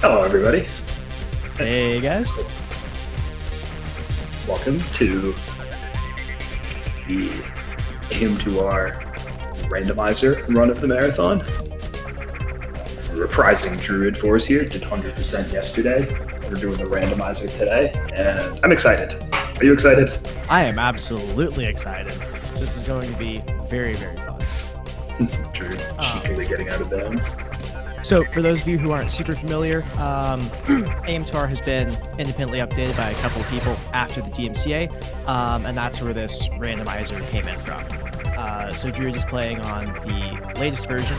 Hello, everybody. Hey, guys. Welcome to the AMR2 Randomizer run of the marathon. Reprising DruidVorse here, did 100% yesterday. We're doing the Randomizer today, and I'm excited. Are you excited? I am absolutely excited. This is going to be very, very fun. Druid cheekily getting out of bounds. So, for those of you who aren't super familiar, AM2R has been independently updated by a couple of people after the DMCA, and that's where this randomizer came in from. So Druid is playing on the latest version.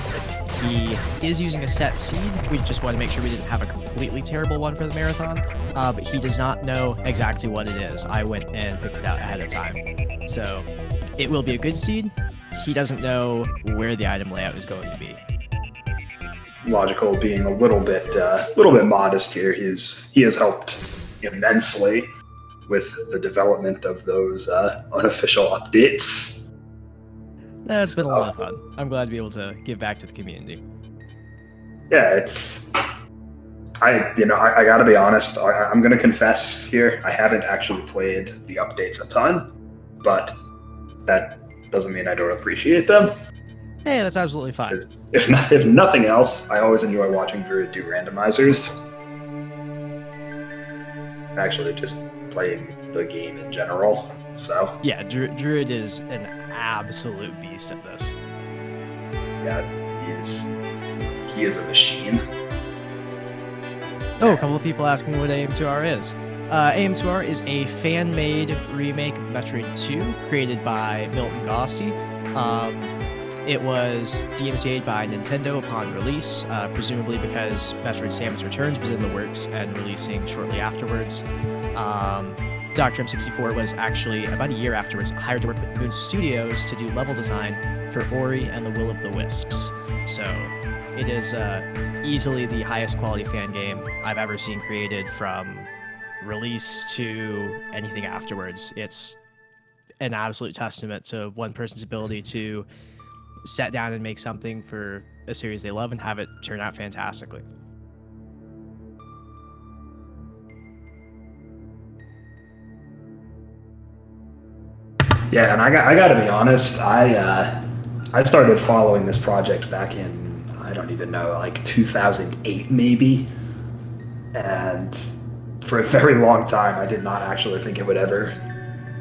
He is using a set seed. We just want to make sure we didn't have a completely terrible one for the marathon, but he does not know exactly what it is. I went and picked it out ahead of time. So it will be a good seed. He doesn't know where the item layout is going to be. Logical being a little bit modest here. He has helped immensely with the development of those unofficial updates. That's been a lot of fun. I'm glad to be able to give back to the community. Yeah, I gotta be honest. I'm gonna confess here. I haven't actually played the updates a ton, but that doesn't mean I don't appreciate them. Hey, that's absolutely fine. If nothing else, I always enjoy watching Druid do randomizers. Actually, just playing the game in general. So yeah, Druid is an absolute beast at this. Yeah, he is a machine. Oh, a couple of people asking what AM2R is. AM2R is a fan-made remake of Metroid 2 created by Milton Gosti. It was DMCA'd by Nintendo upon release, presumably because Metroid Samus Returns was in the works and releasing shortly afterwards. Dr. M64 was actually, about a year afterwards, hired to work with Moon Studios to do level design for Ori and the Will of the Wisps. So it is easily the highest quality fan game I've ever seen created from release to anything afterwards. It's an absolute testament to one person's ability to sit down and make something for a series they love and have it turn out fantastically. Yeah, and I got to be honest. I started following this project back in, I don't even know, like 2008 maybe, and for a very long time I did not actually think it would ever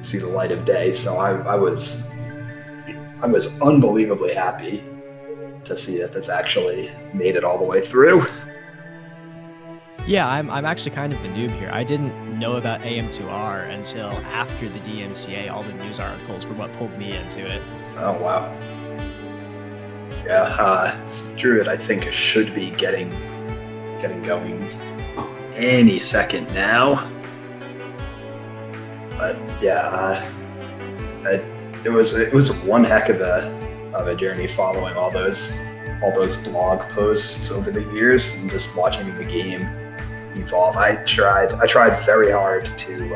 see the light of day. So I was unbelievably happy to see that this actually made it all the way through. Yeah, I'm actually kind of the noob here. I didn't know about AM2R until after the DMCA. All the news articles were what pulled me into it. Oh, wow. Yeah, Druid, I think, should be getting going any second now. But yeah, it was one heck of a journey following all those blog posts over the years and just watching the game evolve. I tried very hard to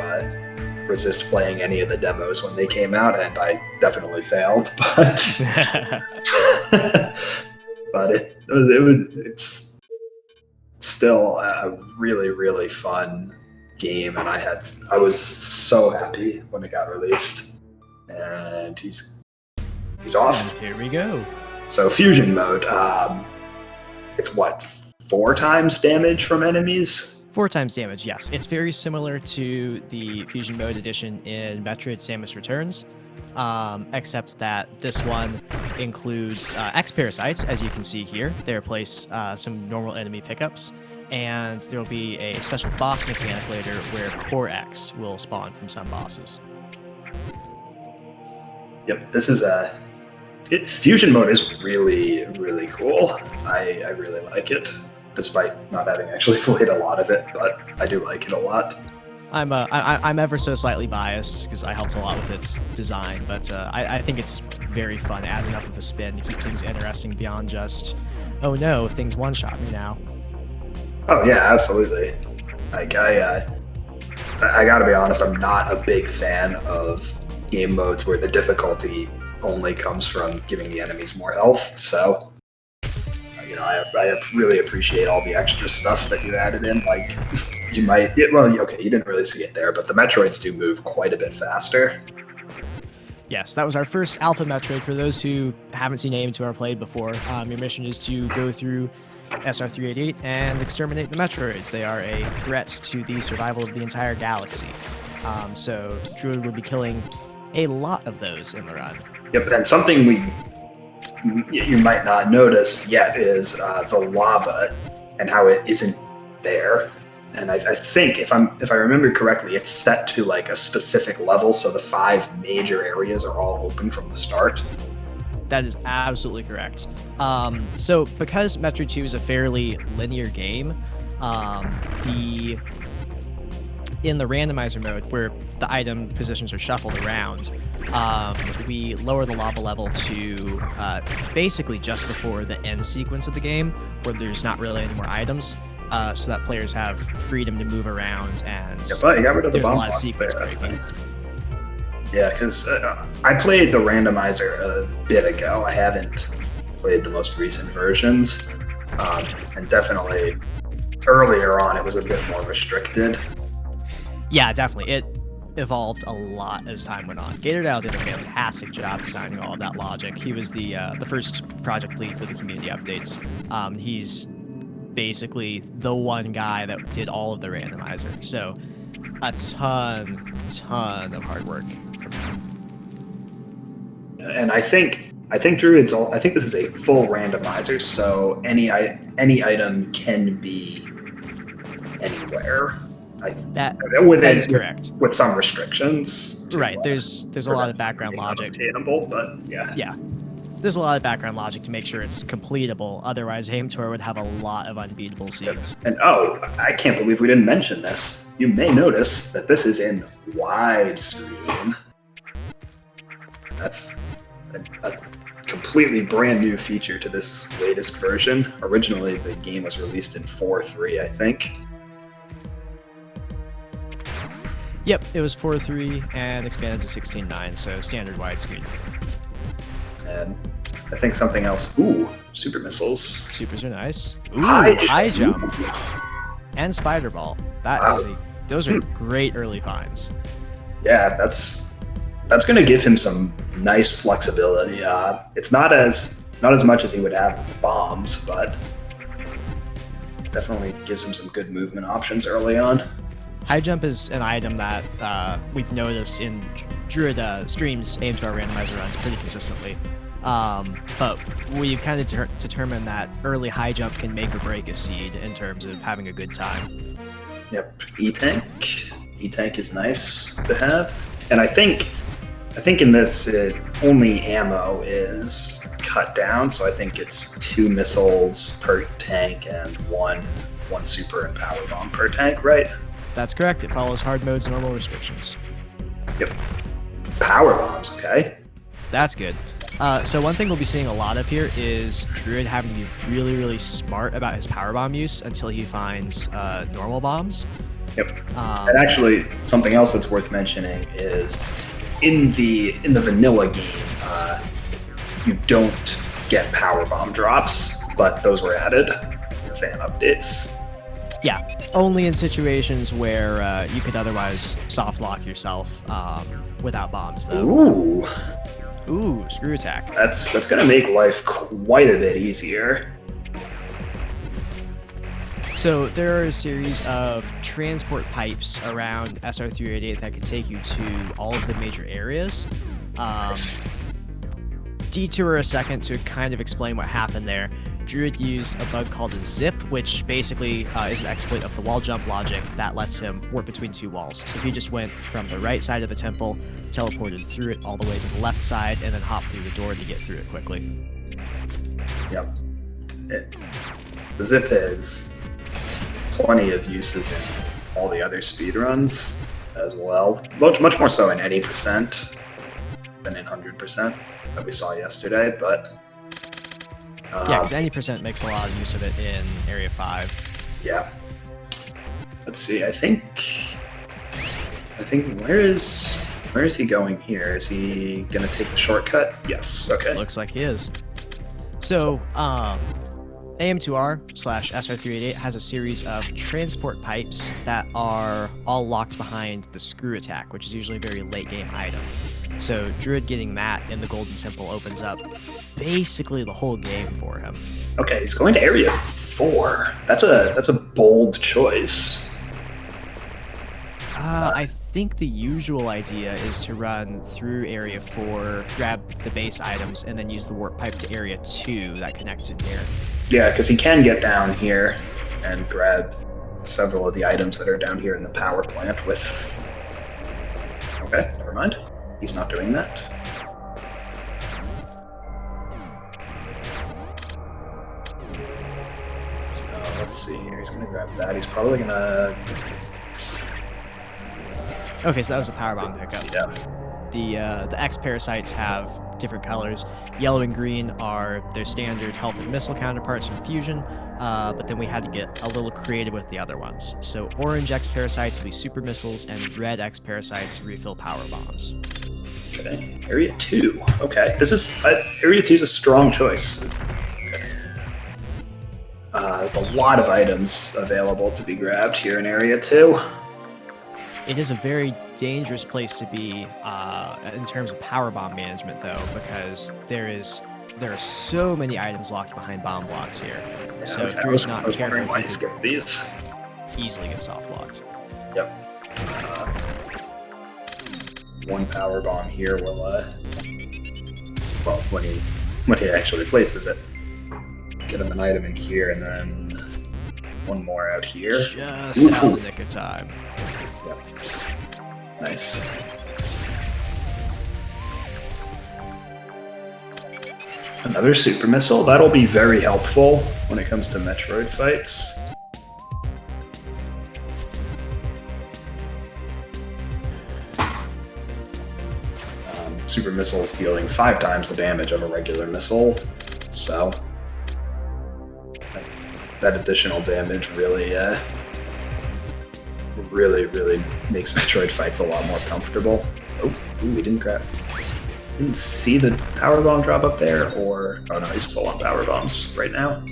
resist playing any of the demos when they came out, and I definitely failed. But it's still a really, really fun game, and I was so happy when it got released. And he's off. And here we go. So fusion mode, it's what, 4 times damage from enemies? 4 times damage, yes. It's very similar to the Fusion Mode edition in Metroid Samus Returns, except that this one includes X-Parasites, as you can see here. They replace some normal enemy pickups, and there will be a special boss mechanic later where Core X will spawn from some bosses. Yep, this is Fusion Mode is really, really cool. I really like it, despite not having actually played a lot of it, but I do like it a lot. I'm ever so slightly biased because I helped a lot with its design, but I think it's very fun. It adds enough of a spin to keep things interesting beyond just, oh no, things one-shot me now. Oh yeah, absolutely. Like I gotta be honest, I'm not a big fan of game modes where the difficulty only comes from giving the enemies more health. So you know, I really appreciate all the extra stuff that you added in. Like, you might, okay, you didn't really see it there, but the Metroids do move quite a bit faster. Yes, that was our first Alpha Metroid. For those who haven't seen AM2R played before, your mission is to go through SR388 and exterminate the Metroids. They are a threat to the survival of the entire galaxy. So Druid would be killing a lot of those in the run. Yep, and something you might not notice yet is the lava and how it isn't there. And I think if I remember correctly, it's set to like a specific level, so the 5 major areas are all open from the start. That is absolutely correct. So because Metroid 2 is a fairly linear game, in the randomizer mode, where the item positions are shuffled around, we lower the lava level to basically just before the end sequence of the game, where there's not really any more items, so that players have freedom to move around, and but you got rid of the there's a bomb lot of box sequence there. breaking. Yeah, because I played the randomizer a bit ago. I haven't played the most recent versions, and definitely earlier on it was a bit more restricted. Yeah, definitely. It evolved a lot as time went on. GatorDAO did a fantastic job designing all of that logic. He was the first project lead for the community updates. He's basically the one guy that did all of the randomizer. So a ton of hard work from him. And I think Druid's I think this is a full randomizer, so any item can be anywhere. That is correct. With some restrictions. Right. There's a lot of background logic. Obtainable, but yeah. Yeah. There's a lot of background logic to make sure it's completable. Otherwise, AM2R would have a lot of unbeatable seeds. And I can't believe we didn't mention this. You may notice that this is in widescreen. That's a completely brand new feature to this latest version. Originally, the game was released in 4.3, I think. Yep, it was 4.3 and expanded to 16.9, so standard widescreen. And I think something else. Ooh, super missiles. Supers are nice. Ooh, High jump. And spider ball. Those are great early finds. Yeah, that's going to give him some nice flexibility. It's not as much as he would have with bombs, but definitely gives him some good movement options early on. High jump is an item that we've noticed in Druid streams, AM2R randomizer runs pretty consistently. But we've kind of determined that early high jump can make or break a seed in terms of having a good time. Yep, E-Tank is nice to have. And I think in this, only ammo is cut down, so I think it's 2 missiles per tank and one super and power bomb per tank, right? That's correct. It follows hard mode's normal restrictions. Yep. Power bombs, okay. That's good. So one thing we'll be seeing a lot of here is Druid having to be really, really smart about his power bomb use until he finds normal bombs. Yep. And actually, something else that's worth mentioning is in the vanilla game, you don't get power bomb drops, but those were added in the fan updates. Yeah, only in situations where you could otherwise soft lock yourself without bombs, though. Ooh, screw attack. That's gonna make life quite a bit easier. So there are a series of transport pipes around SR388 that can take you to all of the major areas. Detour a second to kind of explain what happened there. Druid used a bug called a zip, which basically is an exploit of the wall jump logic that lets him warp between 2 walls. So he just went from the right side of the temple, teleported through it all the way to the left side, and then hopped through the door to get through it quickly. Yep. The zip has plenty of uses in all the other speedruns as well. Much more so in any percent than in 100% that we saw yesterday, but... yeah, because any percent makes a lot of use of it in Area 5. Yeah. Let's see, I think where is he going here? Is he gonna take the shortcut? Yes, okay. Looks like he is. So, AM2R/SR388 has a series of transport pipes that are all locked behind the screw attack, which is usually a very late game item. So Druid getting that in the Golden Temple opens up basically the whole game for him. Okay, he's going to Area 4. That's a bold choice. I think the usual idea is to run through Area 4, grab the base items, and then use the warp pipe to Area 2 that connects in here. Yeah, because he can get down here and grab several of the items that are down here in the power plant with... Okay, never mind. He's not doing that. So let's see here. He's going to grab that. He's probably going to... Okay, so that was a power bomb pickup. Yeah. The X parasites have different colors. Yellow and green are their standard health and missile counterparts from Fusion, but then we had to get a little creative with the other ones. So orange X parasites will be super missiles, and red X parasites refill power bombs. Okay, Area 2. Okay, this is... Area 2 is a strong choice. Okay. There's a lot of items available to be grabbed here in Area 2. It is a very dangerous place to be in terms of power bomb management, though, because there are so many items locked behind bomb blocks here. Yeah, so okay. if you're not careful, why you skip these. easily get soft locked. Yep. One power bomb here will, well, when he actually places it, get him an item in here, and then one more out here. Just out of the nick of time. Yep. Nice. Another super missile. That'll be very helpful when it comes to Metroid fights. Super missiles dealing 5 times the damage of a regular missile, so that additional damage really makes Metroid fights a lot more comfortable. Oh, we didn't see the power bomb drop up there, or... Oh no, he's full on power bombs right now.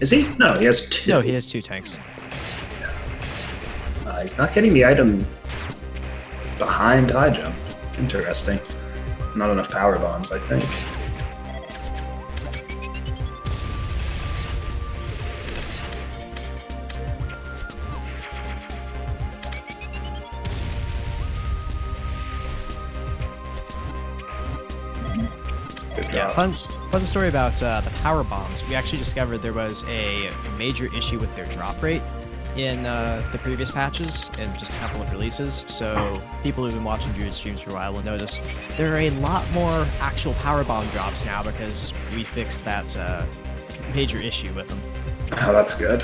Is he? No, he has 2. No, he has 2 tanks. He's not getting the item behind high jump. Interesting. Not enough power bombs, I think. Yeah, fun story about the power bombs. We actually discovered there was a major issue with their drop rate in the previous patches and just a couple of releases. So people who've been watching Druid streams for a while will notice there are a lot more actual power bomb drops now because we fixed that major issue with them. Oh, that's good.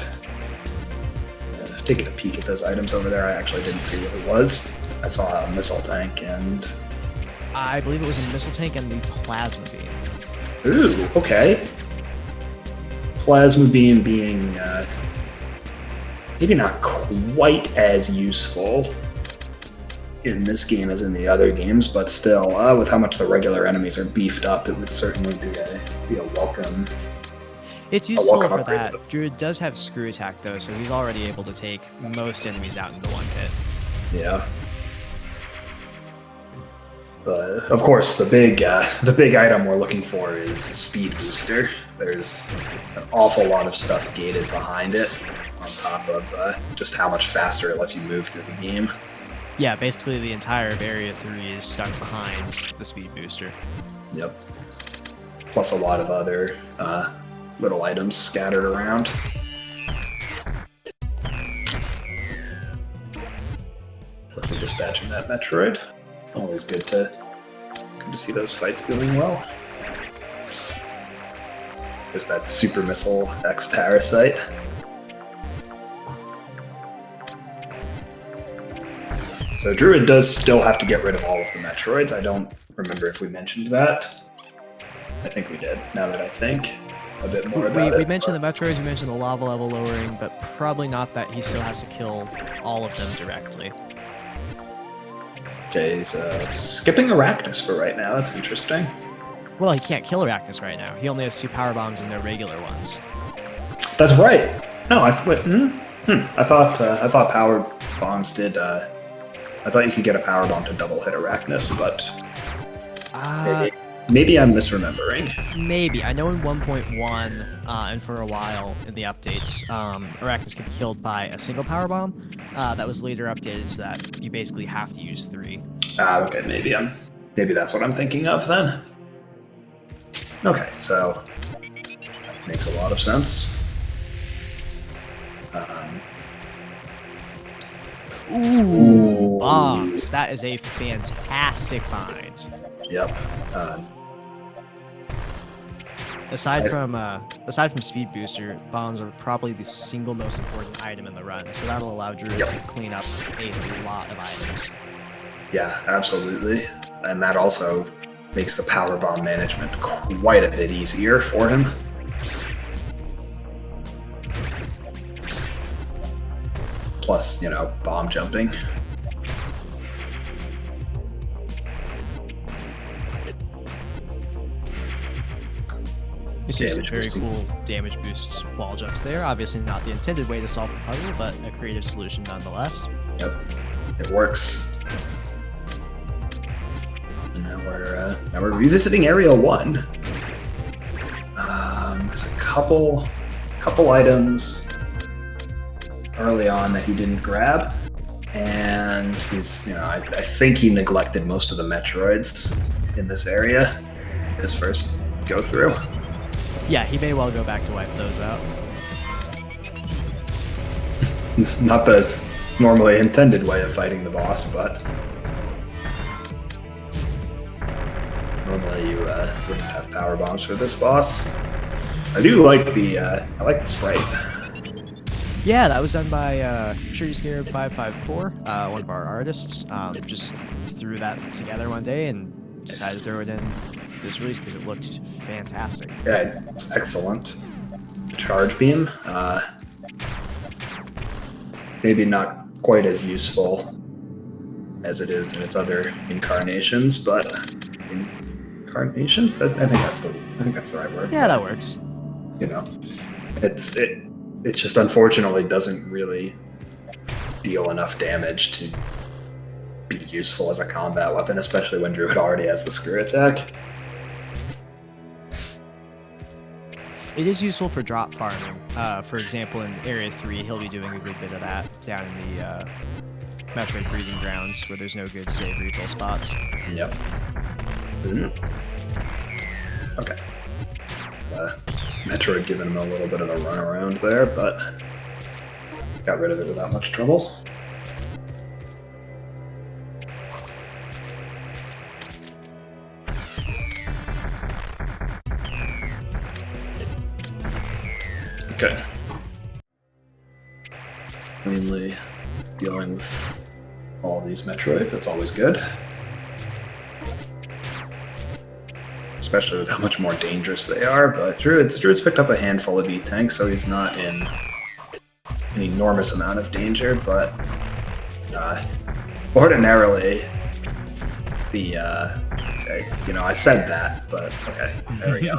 Taking a peek at those items over there, I actually didn't see what it was. I saw a missile tank and... I believe it was a missile tank and the plasma beam. Ooh, okay. Plasma beam being maybe not quite as useful in this game as in the other games, but still, with how much the regular enemies are beefed up, it would certainly be a welcome. It's useful for that. Druid does have screw attack though, so he's already able to take most enemies out into one hit. Yeah. But of course, the big item we're looking for is Speed Booster. There's an awful lot of stuff gated behind it, on top of just how much faster it lets you move through the game. Yeah, basically the entire of Area 3 is stuck behind the Speed Booster. Yep. Plus a lot of other little items scattered around. Quickly dispatching that Metroid. Always good to see those fights going well. There's that super missile X parasite. So Druid does still have to get rid of all of the Metroids. I don't remember if we mentioned that. I think we did, now that I think a bit more about it. We mentioned the Metroids, we mentioned the lava level lowering, but probably not that he still has to kill all of them directly. Okay, he's skipping Arachnus for right now. That's interesting. Well, he can't kill Arachnus right now. He only has 2 power bombs and no regular ones. That's right. No, I thought power bombs did. I thought you could get a power bomb to double hit Arachnus, but maybe I'm misremembering. Maybe. I know in 1.1 and for a while in the updates, Arachnus could be killed by a single power bomb. That was later updated so that you basically have to use 3. Okay, maybe that's what I'm thinking of then. Okay, so makes a lot of sense. Ooh, bombs! That is a fantastic find. Yep. Aside from speed booster, bombs are probably the single most important item in the run, so that'll allow Druid to clean up a lot of items. Yeah, absolutely, and that also makes the power bomb management quite a bit easier for him. Plus, bomb jumping. You see some very cool damage boosts wall jumps there. Obviously not the intended way to solve the puzzle, but a creative solution nonetheless. Yep, it works. And now we're revisiting Area 1. There's a couple items early on that he didn't grab, and he's, I think he neglected most of the Metroids in this area his first go through. Yeah, he may well go back to wipe those out. Not the normally intended way of fighting the boss, but normally you wouldn't have power bombs for this boss. I do like the sprite. Yeah, that was done by Sure You Scared 554, one of our artists. Just threw that together one day and decided to throw it in this release because it looked fantastic. Yeah, it's excellent. Charge beam, maybe not quite as useful as it is in its other incarnations, but incarnations? I think that's the right word. Yeah, that works. It just unfortunately doesn't really deal enough damage to be useful as a combat weapon, especially when Druid already has the screw attack. It is useful for drop farming. For example, in Area 3, he'll be doing a good bit of that down in the Metroid Breeding Grounds, where there's no good save refill spots. Yep. Okay. Metroid giving him a little bit of a run around there, but got rid of it without much trouble. Okay. Mainly dealing with all these Metroids, that's always good. Especially with how much more dangerous they are, but Druid's picked up a handful of E-tanks, so he's not in an enormous amount of danger, but ordinarily I said that, but okay, there we go.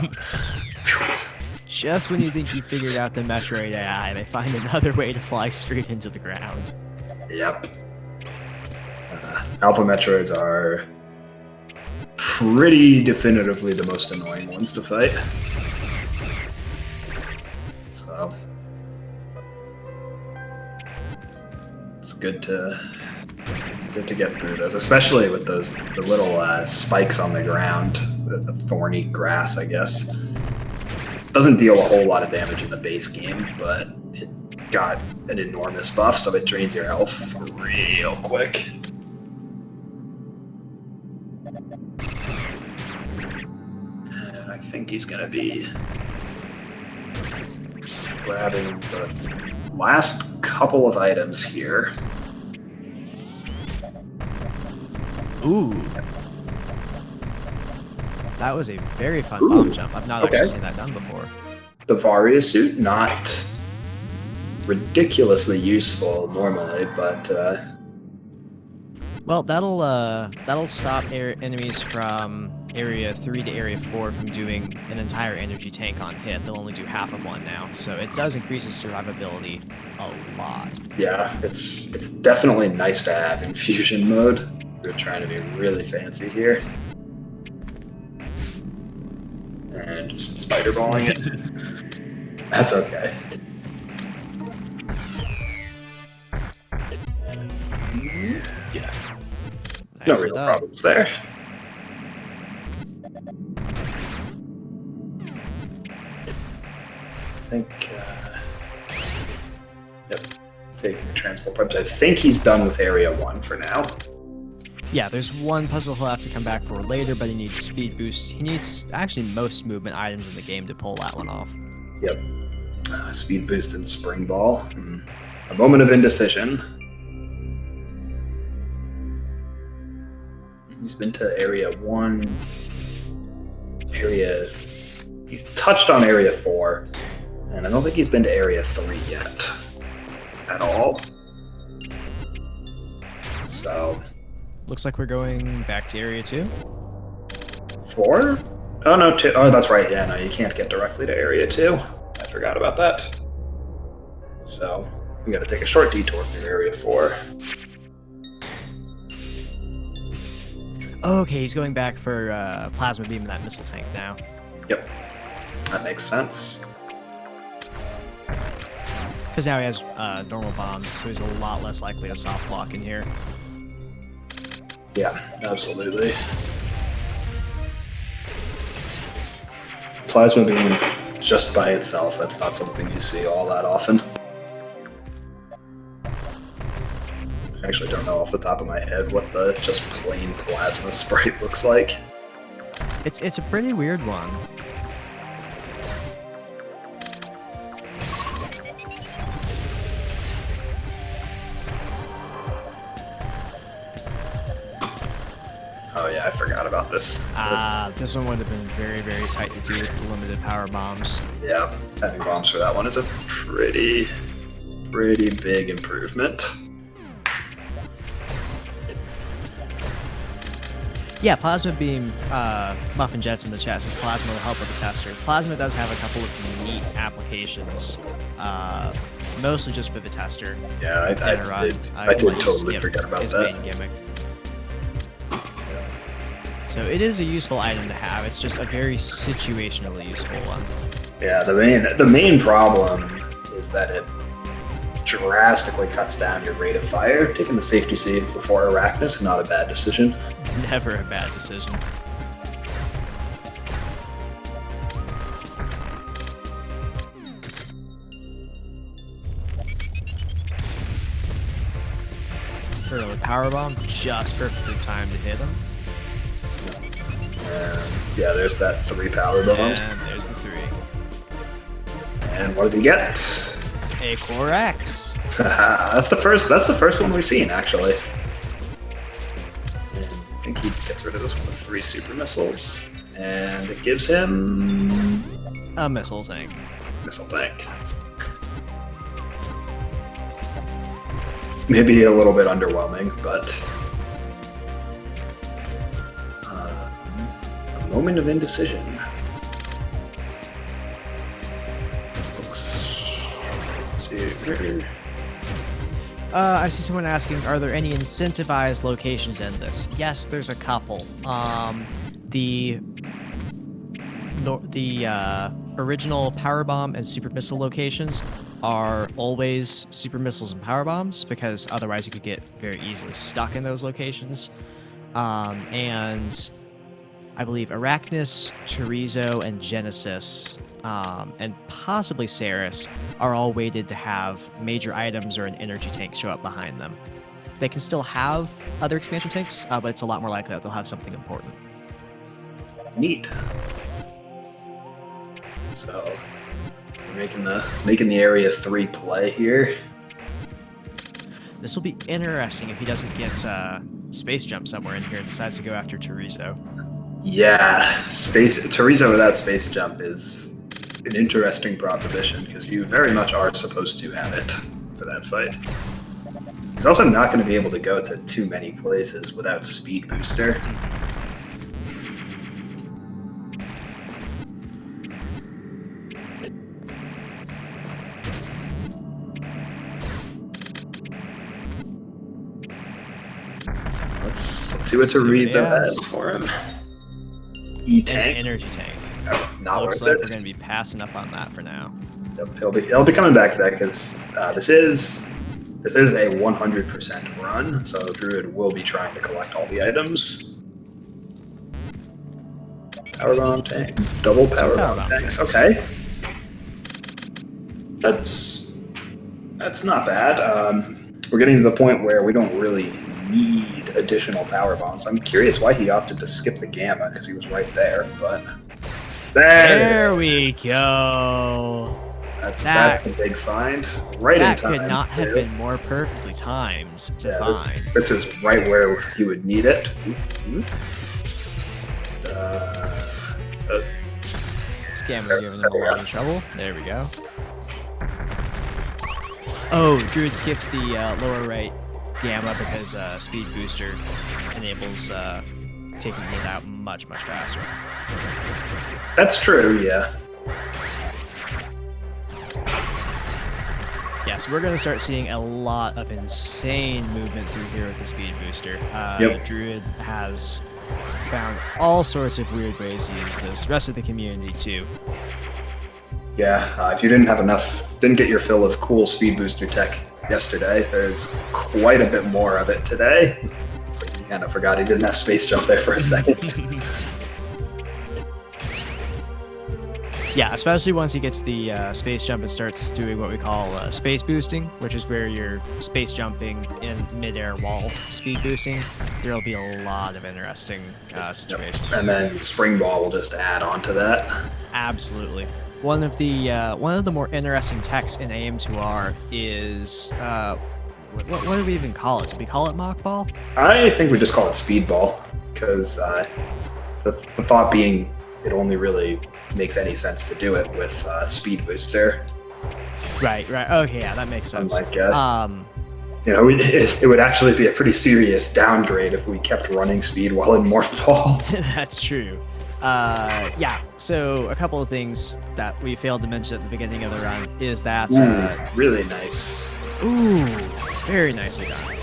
Just when you think you figured out the Metroid AI, they find another way to fly straight into the ground. Yep. Alpha Metroids are pretty definitively the most annoying ones to fight. So it's good to get through those, especially with the little spikes on the ground, the thorny grass, I guess. Doesn't deal a whole lot of damage in the base game, but it got an enormous buff, so it drains your health real quick. And I think he's gonna be grabbing the last couple of items here. Ooh. That was a very fun bomb jump. I've not actually seen that done before. The Varia suit, not ridiculously useful normally, but well, that'll stop enemies from Area 3 to Area 4 from doing an entire energy tank on hit. They'll only do half of one now, so it does increase his survivability a lot. Yeah, it's definitely nice to have in fusion mode. We're trying to be really fancy here. And just spider balling it. That's okay. Yeah. No real problems there. I think, yep, taking the transport pipes. I think he's done with Area 1 for now. Yeah, there's one puzzle he'll have to come back for later, but he needs speed boost. He needs actually most movement items in the game to pull that one off. Yep. Speed boost and spring ball. A moment of indecision. He's been to Area 1. He's touched on Area 4. And I don't think he's been to Area 3 yet. At all. So... Looks like we're going back to Area 2. 4? Oh, no, 2. Oh, that's right. Yeah, no, you can't get directly to Area 2. I forgot about that. So, we gotta take a short detour through Area 4. Okay, he's going back for Plasma Beam in that missile tank now. Yep. That makes sense. Because now he has normal bombs, so he's a lot less likely to soft block in here. Yeah, absolutely. Plasma beam, just by itself, that's not something you see all that often. I actually don't know off the top of my head what the just plain plasma sprite looks like. It's a pretty weird one. Oh yeah, I forgot about this. This one would have been very, very tight to do with the limited power bombs. Yeah, having bombs for that one is a pretty big improvement. Yeah, Plasma Beam, Muffin Jets in the chat says Plasma will help with the tester. Plasma does have a couple of neat applications, mostly just for the tester. Yeah, I did totally forget about his that. main gimmick. So it is a useful item to have. It's just a very situationally useful one. Yeah, the main problem is that it drastically cuts down your rate of fire. Taking the safety save before Arachnus is not a bad decision. Never a bad decision. Early powerbomb, just perfectly timed to hit him. Yeah, there's that 3 power bombs. And there's the 3. And what does he get? A Core X. That's the first one we've seen, actually. And I think he gets rid of this one with 3 super missiles. And it gives him a missile tank. Missile tank. Maybe a little bit underwhelming, but a moment of indecision. Let's see here. I see someone asking, are there any incentivized locations in this? Yes, there's a couple. The original power bomb and super missile locations are always super missiles and power bombs, because otherwise you could get very easily stuck in those locations. And I believe Arachnus, Chorizo, and Genesis, and possibly Ceres, are all weighted to have major items or an energy tank show up behind them. They can still have other expansion tanks, but it's a lot more likely that they'll have something important. Neat. So we're making the Area 3 play here. This will be interesting if he doesn't get space jump somewhere in here and decides to go after Chorizo. Yeah, Chorizo without space jump is an interesting proposition, because you very much are supposed to have it for that fight. He's also not going to be able to go to too many places without speed booster. See what's a reads Yes. ahead for him. An E-tank. energy tank. Oh, not Looks worth like it. we're going to be passing up on that for now. Yep, he'll be coming back to that because this is a 100% run, so Druid will be trying to collect all the items. Power bomb tank, double power bomb tanks. Okay, that's not bad. We're getting to the point where we don't really need additional power bombs. I'm curious why he opted to skip the gamma because he was right there, but There we go. That's a big find. Right in time. That could not have been more perfectly timed to find. This is right where you would need it. Scammer giving them a lot of trouble. There we go. Oh, Druid skips the lower right gamma because Speed Booster enables taking it out much, much faster. That's true, yeah. Yeah, so we're going to start seeing a lot of insane movement through here with the Speed Booster. Druid has found all sorts of weird ways to use this. Rest of the community, too. Yeah, if you didn't get your fill of cool Speed Booster tech yesterday, there's quite a bit more of it today. So you kind of forgot he didn't have space jump there for a second. Yeah, especially once he gets the space jump and starts doing what we call space boosting, which is where you're space jumping in midair while speed boosting. There'll be a lot of interesting situations. And then Spring Ball will just add on to that. Absolutely. One of the more interesting techs in AM2R is what do we even call it? Do we call it Mach Ball? I think we just call it Speed Ball because the thought being it only really makes any sense to do it with Speed Booster. Right. Okay, yeah, that makes sense. It would actually be a pretty serious downgrade if we kept running speed while in Morph Ball. That's true. Yeah, so a couple of things that we failed to mention at the beginning of the run is that... really nice. Ooh, very nicely done.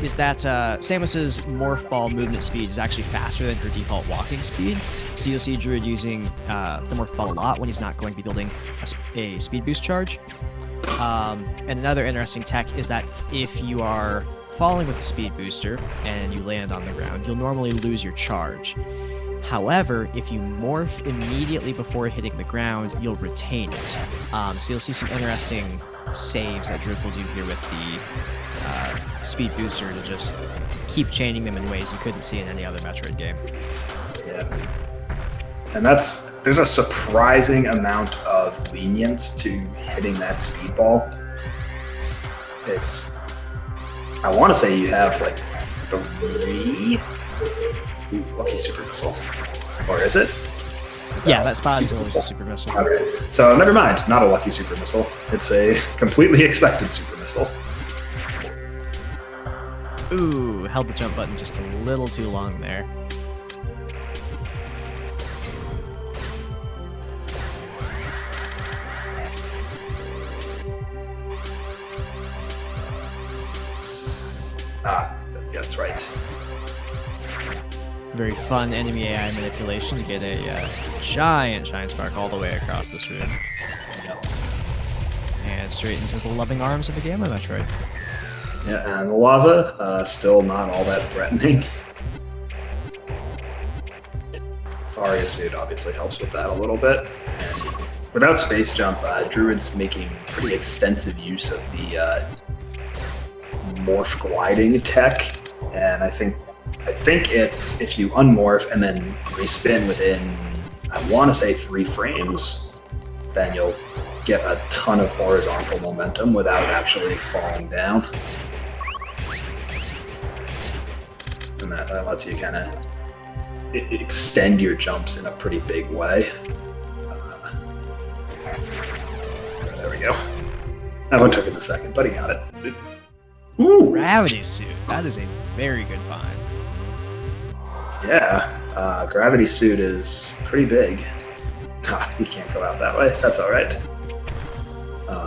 Is that Samus's Morph Ball movement speed is actually faster than her default walking speed. So you'll see Druid using the Morph Ball a lot when he's not going to be building a speed boost charge. And another interesting tech is that if you are falling with the speed booster and you land on the ground, you'll normally lose your charge. However, if you morph immediately before hitting the ground, you'll retain it. So you'll see some interesting saves that Druid will do here with the speed booster to just keep chaining them in ways you couldn't see in any other Metroid game. Yeah. And there's a surprising amount of lenience to hitting that speedball. I want to say you have like 3. Ooh, lucky super missile. Or is it? That spot is always a super missile. Okay. So never mind, not a lucky super missile. It's a completely expected super missile. Ooh, held the jump button just a little too long there. Yeah, that's right. Very fun enemy AI manipulation to get a giant Shine Spark all the way across this room. And straight into the loving arms of the Gamma Metroid. Yeah, and the lava, still not all that threatening. Faria Suit obviously helps with that a little bit. And without Space Jump, Druid's making pretty extensive use of the morph gliding tech, and I think it's if you unmorph and then respin within, I want to say 3 frames, then you'll get a ton of horizontal momentum without actually falling down. And that lets you kind of extend your jumps in a pretty big way. There we go. That one took him a second, but he got it. Ooh. Gravity Suit. That is a very good find. Yeah, Gravity Suit is pretty big. You can't go out that way. That's all right.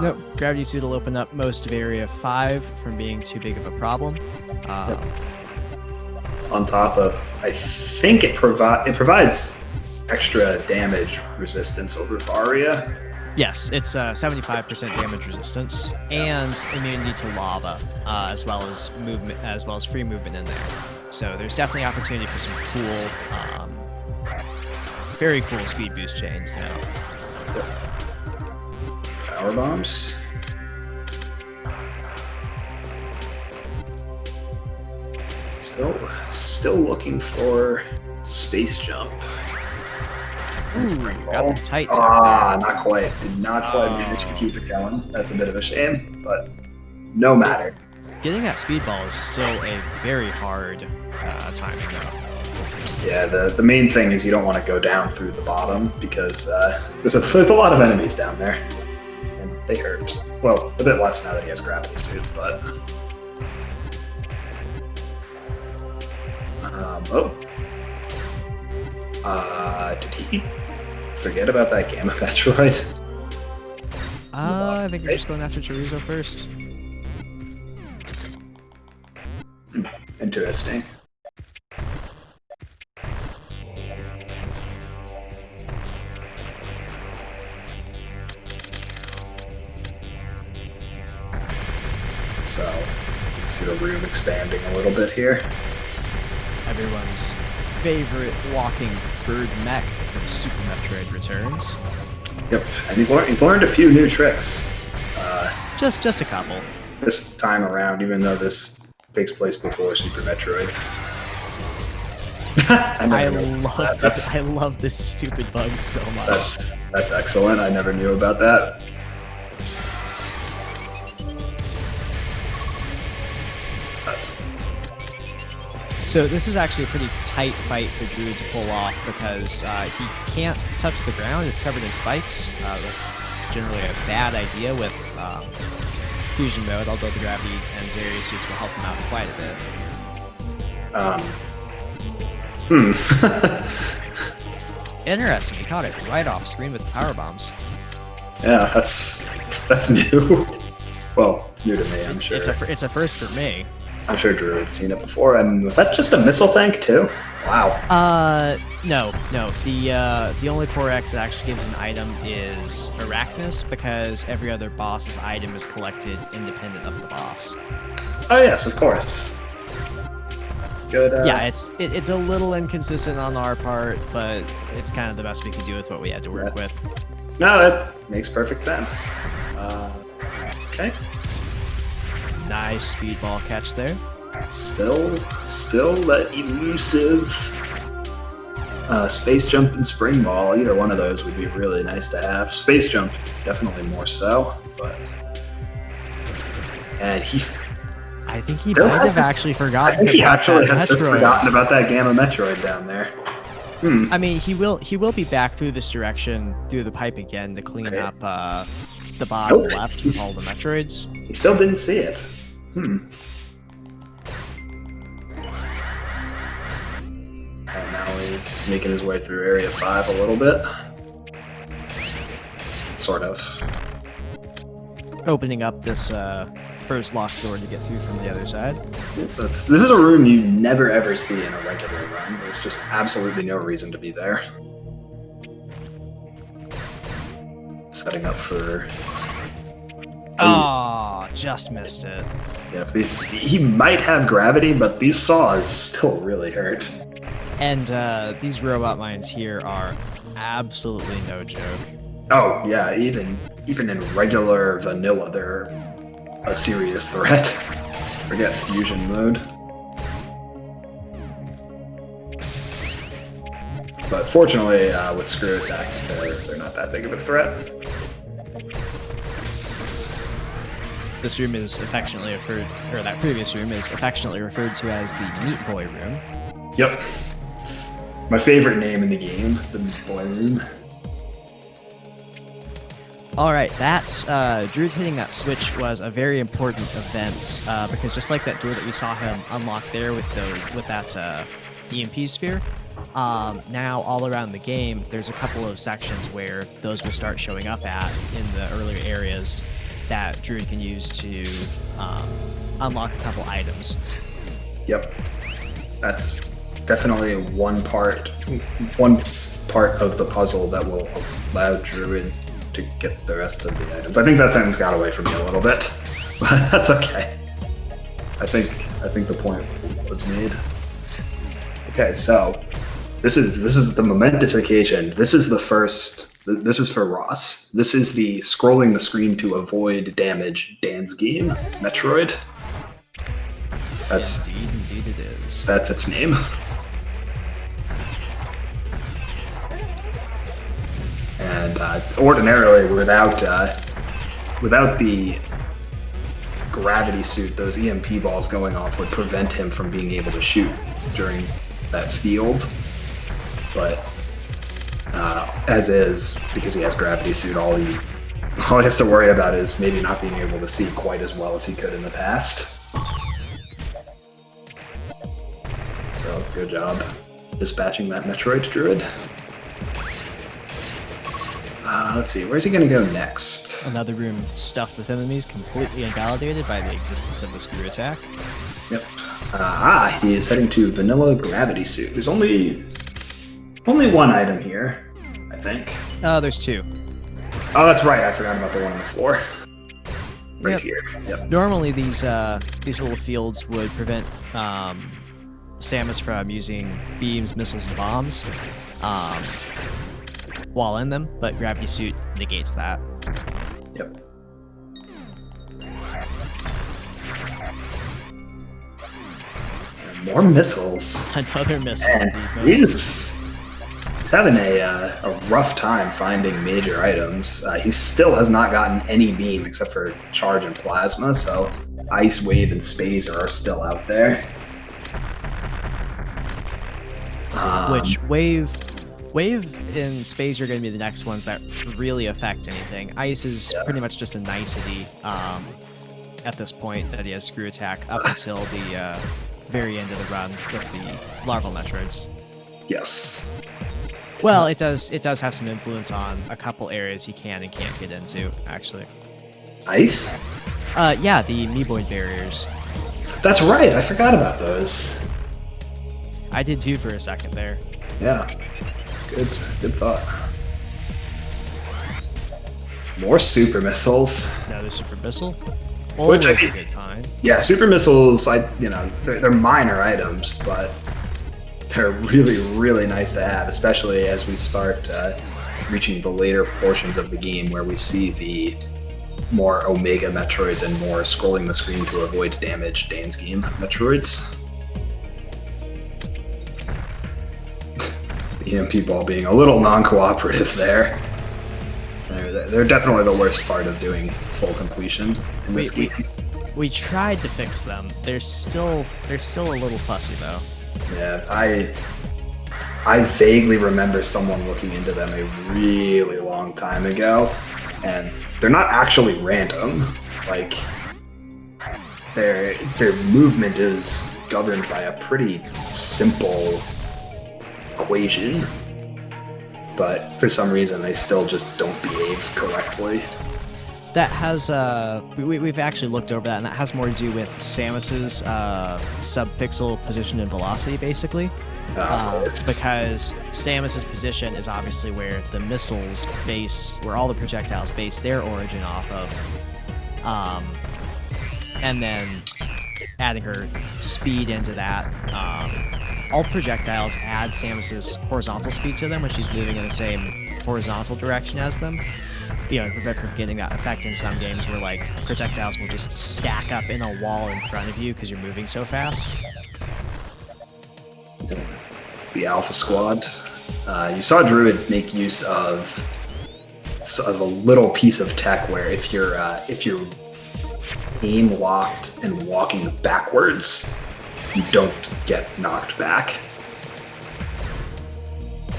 Nope, Gravity Suit will open up most of Area 5 from being too big of a problem. on top of, I think it provides extra damage resistance over Varia. Yes, it's 75% damage resistance and immunity to lava, as well as free movement in there. So there's definitely opportunity for some cool, very cool speed boost chains now. Power bombs. Still looking for space jump. Ooh, got the tight. Not quite. Did not quite manage to keep it going. That's a bit of a shame, but no matter. Getting that speedball is still a very hard timing though. Yeah, the main thing is you don't want to go down through the bottom because there's a lot of enemies down there, and they hurt. Well, a bit less now that he has gravity suit, but. Did he forget about that Gamma Metroid? I think we're just going after Chorizo first. Interesting. So, you can see the room expanding a little bit here. Everyone's favorite walking bird mech from Super Metroid returns. Yep, and he's learned a few new tricks. Just a couple. This time around, even though this takes place before Super Metroid. I love this stupid bug so much. That's excellent. I never knew about that. So this is actually a pretty tight fight for Druid to pull off because he can't touch the ground. It's covered in spikes. That's generally a bad idea with fusion mode, although the gravity and various suits will help him out quite a bit. Interesting. He caught it right off screen with the power bombs. Yeah, that's new. Well, it's new to me, I'm sure. It's a first for me. I'm sure Drew had seen it before. And was that just a missile tank too? Wow. No. The only core X that actually gives an item is Arachnus, because every other boss's item is collected independent of the boss. Oh yes, of course. Good. Yeah, it's a little inconsistent on our part, but it's kind of the best we could do with what we had to work with. No, that makes perfect sense. Okay. Nice speedball catch there. Still that elusive space jump and spring ball. Either one of those would be really nice to have. Space jump, definitely more so, but and I think he might have actually forgotten. I think he actually has Metroid. just forgotten about that Gamma Metroid down there. I mean, he will be back through this direction through the pipe again to clean up the bottom left with all the Metroids. He still didn't see it. And now he's making his way through Area 5 a little bit. Sort of. Opening up this first locked door to get through from the other side. This is a room you never ever see in a regular run. There's just absolutely no reason to be there. Setting up for... Oh, just missed it. Yeah, he might have gravity, but these saws still really hurt. And these robot mines here are absolutely no joke. Oh yeah, even in regular vanilla, they're a serious threat. Forget fusion mode. But fortunately, with screw attack, they're not that big of a threat. This room is affectionately referred, or that previous room is affectionately referred to as the Meat Boy room. Yep. My favorite name in the game, the Meat Boy room. Alright, that's Druid hitting that switch was a very important event, because just like that door that we saw him unlock there with that EMP sphere, now all around the game there's a couple of sections where those will start showing up at in the earlier areas that Druid can use to unlock a couple items. Yep. That's definitely one part of the puzzle that will allow Druid to get the rest of the items. I think that sentence got away from me a little bit, but that's okay. I think the point was made. Okay, so this is the momentous occasion. This is the first. This is for Ross. This is the scrolling the screen to avoid damage dance game, Metroid. That's indeed it is. That's its name. And ordinarily, without the gravity suit, those EMP balls going off would prevent him from being able to shoot during that field. But as is, because he has gravity suit, all he has to worry about is maybe not being able to see quite as well as he could in the past. So good job dispatching that Metroid Druid. Let's see, where's he gonna go next? Another room stuffed with enemies, completely invalidated by the existence of the screw attack. Yep. He is heading to Vanilla Gravity Suit. There's only one item here, I think. There's two. Oh, that's right. I forgot about the one on the floor. Right here. Yep. Normally, these little fields would prevent Samus from using beams, missiles, and bombs while in them, but Gravity Suit negates that. Yep. And more missiles. Another missile. And he's having a rough time finding major items. He still has not gotten any beam except for charge and plasma, so Ice, Wave, and Spazer are still out there. Which Wave and Space are going to be the next ones that really affect anything. Ice is pretty much just a nicety at this point that he has screw attack up until the very end of the run with the larval Metroids. Yes. Well, it does have some influence on a couple areas he can and can't get into, actually. Ice? Yeah, the Meeboid barriers. That's right, I forgot about those. I did too for a second there. Yeah. Good thought. More super missiles. Another super missile. Which Always a good find. Yeah, super missiles. They're minor items, but they're really, really nice to have, especially as we start reaching the later portions of the game where we see the more Omega Metroids and more scrolling the screen to avoid damage dance game Metroids. The EMP ball being a little non-cooperative there. They're definitely the worst part of doing full completion in this game. We tried to fix them. They're still a little fussy though. Yeah, I vaguely remember someone looking into them a really long time ago, and they're not actually random. Like their movement is governed by a pretty simple equation, but for some reason they still just don't behave correctly. That has we've actually looked over that, and that has more to do with Samus's sub-pixel position and velocity, basically. Because Samus's position is obviously where the missiles base, where all the projectiles base their origin off of, and then adding her speed into that. All projectiles add Samus's horizontal speed to them when she's moving in the same horizontal direction as them. You know, prevent from getting that effect in some games where, like, projectiles will just stack up in a wall in front of you because you're moving so fast. The Alpha Squad. You saw Druid make use of a little piece of tech where if you're aim locked and walking backwards, you don't get knocked back.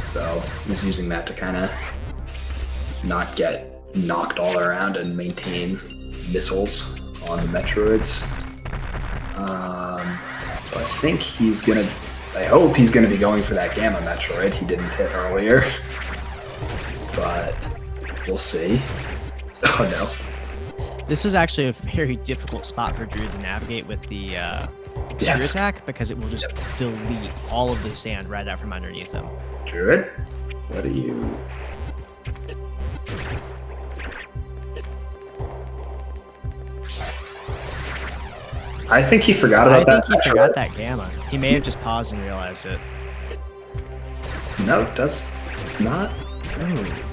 So he was using that to kind of not get knocked all around and maintain missiles on the Metroids. So I think I hope he's gonna be going for that Gamma Metroid he didn't hit earlier, but we'll see. Oh no. This is actually a very difficult spot for Druid to navigate with the spear Yes. attack because it will just delete all of the sand right out from underneath him. Druid, what are you? I think he forgot about that. I think he forgot that gamma. He may have just paused and realized it. No, it does not.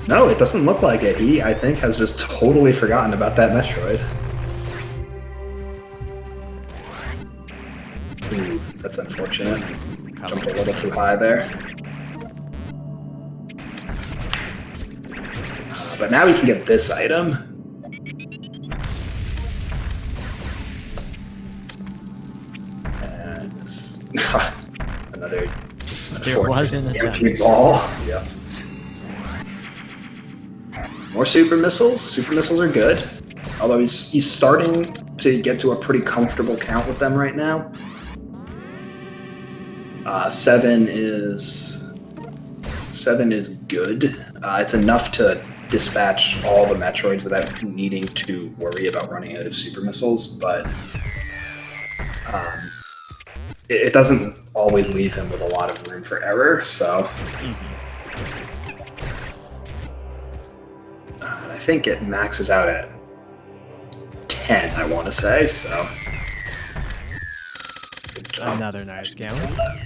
No, it doesn't look like it. He, I think, has just totally forgotten about that Metroid. Ooh, that's unfortunate. Jumped a little too high there. But now we can get this item. And it's another. There was an attempt. Ball. Yep. More super missiles. Super missiles are good. Although he's starting to get to a pretty comfortable count with them right now. 7 is good. It's enough to dispatch all the Metroids without needing to worry about running out of super missiles, but it doesn't always leave him with a lot of room for error, so... I think it maxes out at 10, I want to say, so... Good job. Another nice gamma.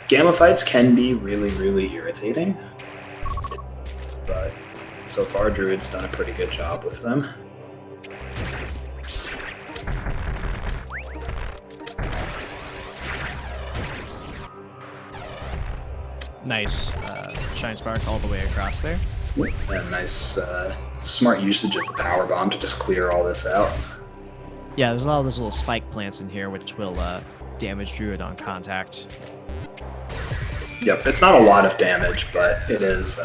Gamma fights can be really, really irritating, but so far Druid's done a pretty good job with them. Nice Shine Spark all the way across there. And a nice, smart usage of the power bomb to just clear all this out. Yeah, there's a lot of those little spike plants in here which will damage Druid on contact. Yep, it's not a lot of damage, but it is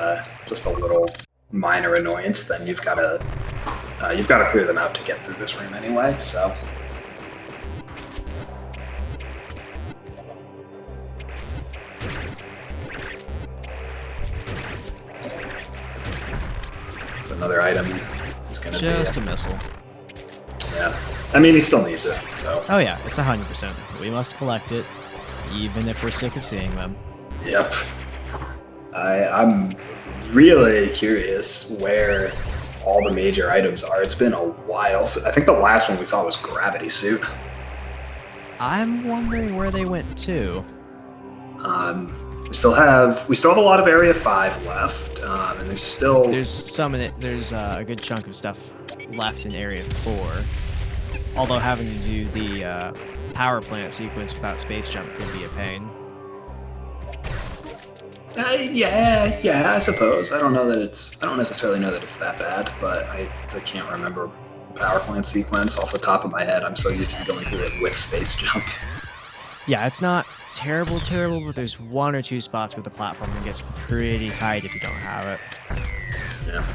just a little minor annoyance. Then you've got to clear them out to get through this room anyway. So. It's another item. It's gonna just be a missile. Yeah, I mean he still needs it. So. Oh yeah, it's 100%. We must collect it, even if we're sick of seeing them. Yep. I'm really curious where all the major items are. It's been a while. So I think the last one we saw was Gravity Suit. I'm wondering where they went to. We still have a lot of Area 5 left, and there's some in it. There's a good chunk of stuff left in Area 4. Although having to do the power plant sequence without space jump could be a pain. Yeah, I suppose. I don't necessarily know that it's that bad, but I can't remember the power plant sequence off the top of my head. I'm so used to going through it with space jump. Yeah, it's not terrible, but there's 1 or 2 spots where the platform gets pretty tight if you don't have it. Yeah.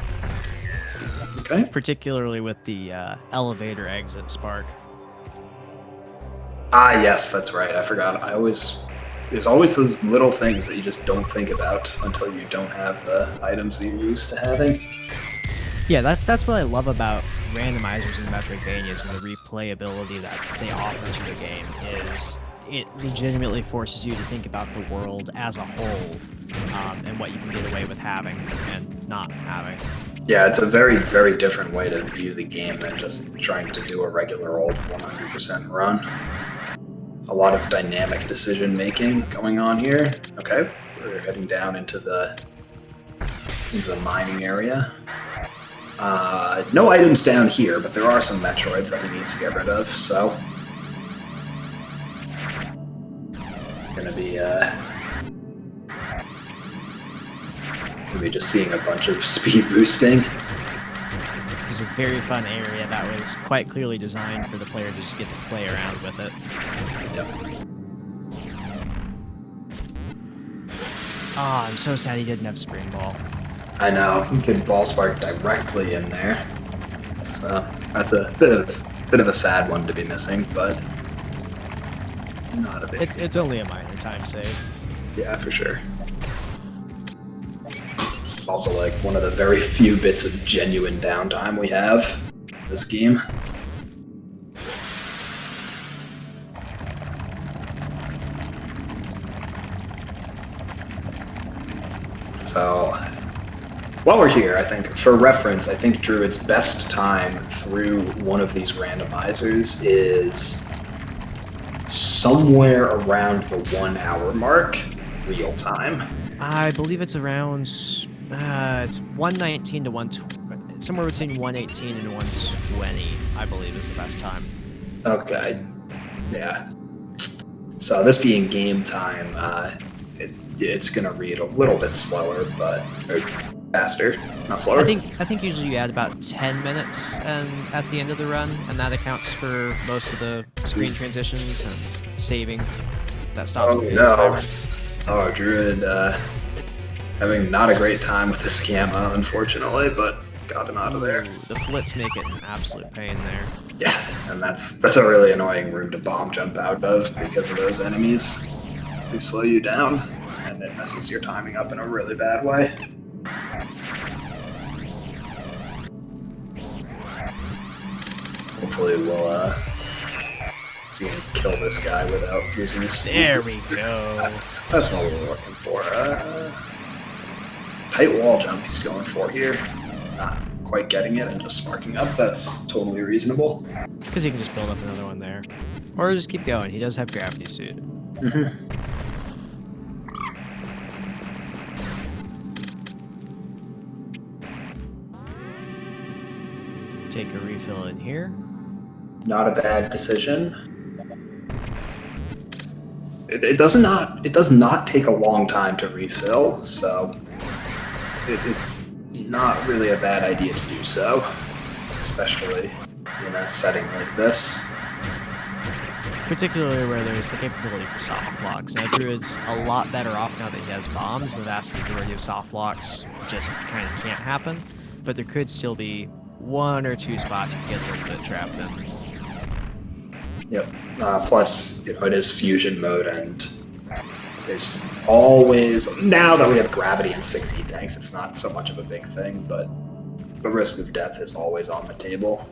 Okay. Particularly with the elevator exit spark. Ah, yes, that's right. I forgot. There's always those little things that you just don't think about until you don't have the items that you're used to having. Yeah, that's what I love about randomizers and Metroidvanias and the replayability that they offer to the game is it legitimately forces you to think about the world as a whole and what you can get away with having and not having. Yeah, it's a very, very different way to view the game than just trying to do a regular old 100% run. A lot of dynamic decision making going on here. Okay, we're heading down into the mining area. No items down here, but there are some Metroids that he needs to get rid of, so gonna be just seeing a bunch of speed boosting. This is a very fun area that was quite clearly designed for the player to just get to play around with it. Yep. Oh, I'm so sad he didn't have Spring Ball. I know, you can ball spark directly in there. So that's a bit of a sad one to be missing, but not a big. It's only a minor time save. Yeah, for sure. This is also like one of the very few bits of genuine downtime we have in this game. So while we're here, I think, for reference, I think Druid's best time through one of these randomizers is somewhere around the 1 hour mark, real time. I believe it's around, it's 119 to 120, somewhere between 118 and 120, I believe is the best time. Okay, yeah. So this being game time, it's gonna read a little bit slower, but or faster, not slower. I think usually you add about 10 minutes at the end of the run, and that accounts for most of the screen transitions and saving. That stops the timer. Oh, Druid having not a great time with this gamma, unfortunately, but got him out of there. The flits make it an absolute pain there. Yeah, and that's a really annoying room to bomb jump out of because of those enemies. They slow you down, and it messes your timing up in a really bad way. Hopefully we'll see him kill this guy without using his speed. There we go. That's what we're looking for. Tight wall jump he's going for here. Not quite getting it and just sparking up. That's totally reasonable. Because he can just build up another one there. Or just keep going. He does have gravity suit. Mm-hmm. Take a refill in here. Not a bad decision. It does not take a long time to refill, so it's not really a bad idea to do so, especially in a setting like this. Particularly where there's the capability for soft locks. Now, Druid's a lot better off now that he has bombs. The vast majority of soft locks just kind of can't happen, but there could still be 1 or 2 spots you get a little bit trapped in. Yep. Plus, it is fusion mode, and there's always, now that we have gravity and 6 E-tanks, it's not so much of a big thing, but the risk of death is always on the table.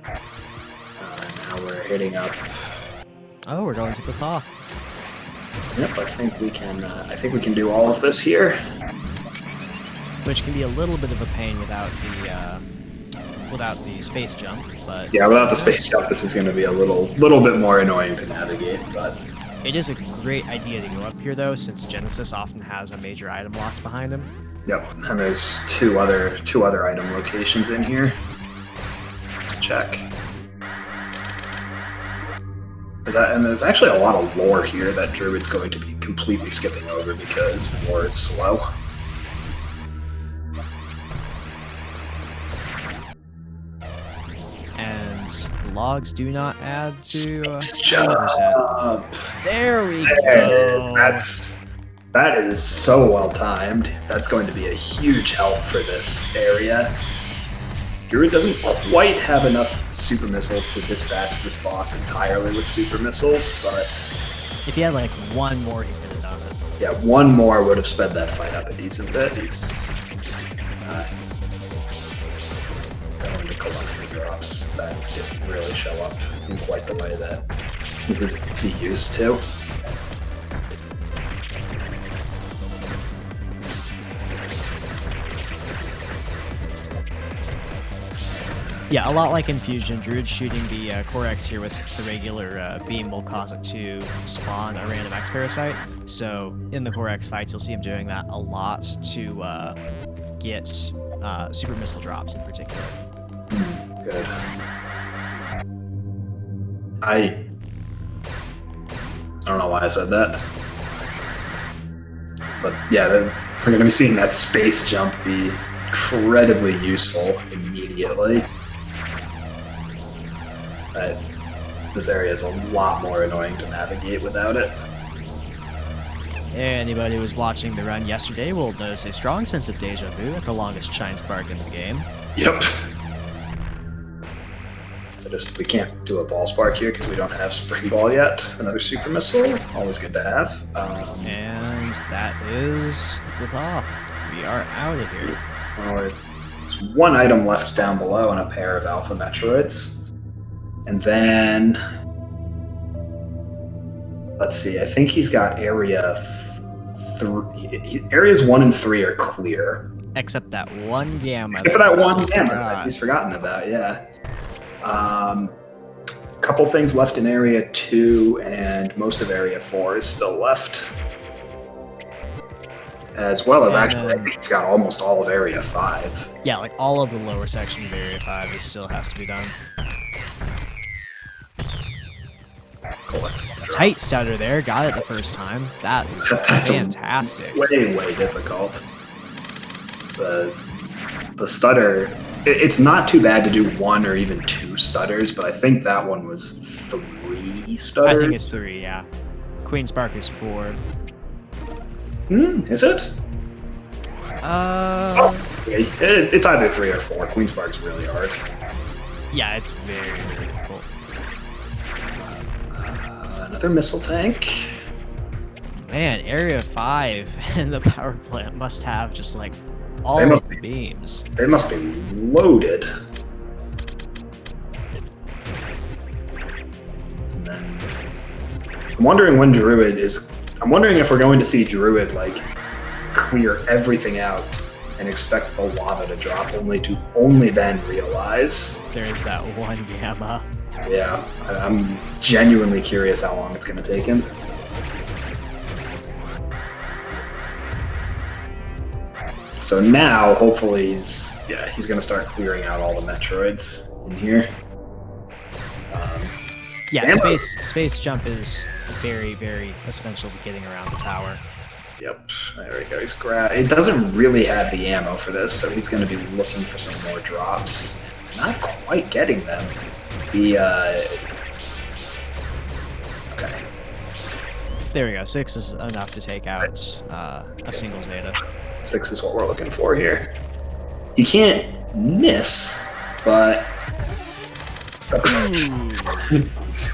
Now we're hitting up. Oh, we're going to the top. Yep, I think we can do all of this here. Which can be a little bit of a pain without the space jump, but yeah, without the space jump, this is going to be a little bit more annoying to navigate. But it is a great idea to go up here, though, since Genesis often has a major item locked behind him. Yep, and there's two other item locations in here to check. There's actually a lot of lore here that Druid's going to be completely skipping over because the lore is slow. The logs do not add to 100%. There we go. That is so well timed. That's going to be a huge help for this area. Druid doesn't quite have enough super missiles to dispatch this boss entirely with super missiles, but if he had like 1 more, he could have done it. Yeah, 1 more would have sped that fight up a decent bit. He's going to collect the drops that didn't really show up in quite the way that he used to. Yeah, a lot like in Fusion, Druid shooting the Core X here with the regular beam will cause it to spawn a random X parasite. So in the Core X fights, you'll see him doing that a lot to get super missile drops in particular. Good. I don't know why I said that. But yeah, we're going to be seeing that space jump be incredibly useful immediately. But this area is a lot more annoying to navigate without it. Anybody who was watching the run yesterday will notice a strong sense of deja vu at the longest shine spark in the game. Yep. We can't do a ball spark here because we don't have spring ball yet. Another super missile, always good to have. And that is the off. We are out of here. There's 1 item left down below and a pair of Alpha Metroids. And then let's see. I think he's got areas 1 and 3 are clear. Except that one gamma. Except for that one gamma that he's forgotten about, yeah. Couple things left in area 2, and most of area 4 is still left. As well as, actually, I think he's got almost all of area 5. Yeah, like all of the lower section of area 5 still has to be done. Tight stutter there, got it the first time. That is fantastic. Way difficult. The stutter, it's not too bad to do 1 or even 2 stutters, but I think that one was 3 stutters. I think it's 3, yeah. Queen Spark is 4. Is it? It's either 3 or 4. Queen Spark's really hard. Yeah, it's very difficult. Another missile tank. Man, Area 5 and the power plant must have just like all of the beams. They must be loaded. And then I'm wondering when Druid is. I'm wondering if we're going to see Druid like clear everything out and expect the lava to drop, only to then realize there is that one gamma. Yeah, I'm genuinely curious how long it's going to take him. So now, hopefully, he's going to start clearing out all the Metroids in here. Yeah, space jump is very, very essential to getting around the tower. Yep, there we go. It doesn't really have the ammo for this, so he's going to be looking for some more drops. Not quite getting them. Okay. There we go. 6 is enough to take out a single Zeta. 6 is what we're looking for here. You can't miss, but...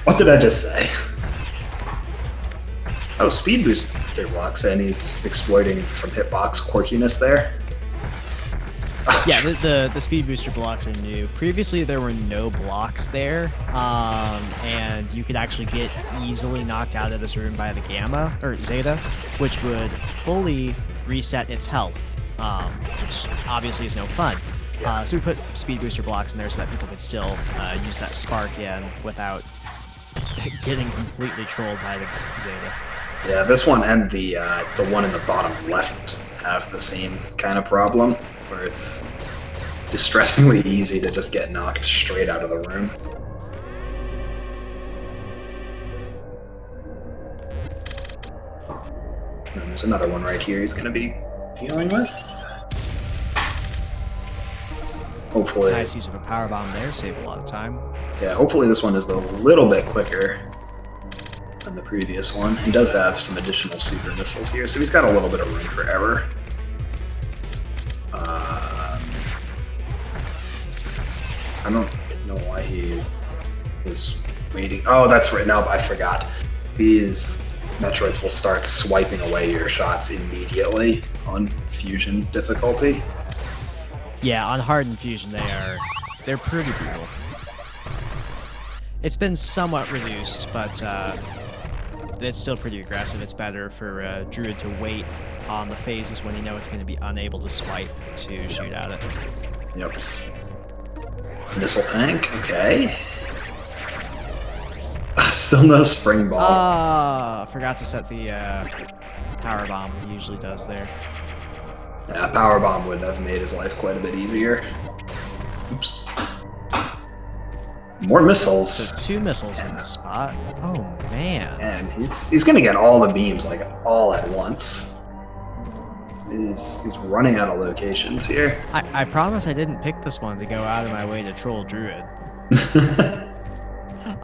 What did I just say? Oh, speed booster blocks, and he's exploiting some hitbox quirkiness there. Yeah, the speed booster blocks are new. Previously, there were no blocks there, and you could actually get easily knocked out of this room by the Gamma, or Zeta, which would fully reset its health, which obviously is no fun. So we put speed booster blocks in there so that people could still use that spark in without getting completely trolled by the Zeta. Yeah, this one and the one in the bottom left have the same kind of problem, where it's distressingly easy to just get knocked straight out of the room. And there's another one right here he's going to be dealing with. Hopefully. Nice use of a power bomb there, save a lot of time. Yeah, hopefully this one is a little bit quicker than the previous one. He does have some additional super missiles here, so he's got a little bit of room for error. I don't know why he is waiting. Oh, that's right. No, I forgot. These Metroids will start swiping away your shots immediately on fusion difficulty. Yeah, on hardened fusion they're pretty brutal. It's been somewhat reduced, but it's still pretty aggressive. It's better for Druid to wait on the phases when you know it's going to be unable to swipe to shoot at it. Yep. Missile tank, okay. Still no spring ball. Forgot to set the power bomb he usually does there. Yeah, power bomb would have made his life quite a bit easier. Oops. More missiles. So 2 missiles in this spot. Oh man. And he's gonna get all the beams like all at once. He's running out of locations here. I promise I didn't pick this one to go out of my way to troll Druid.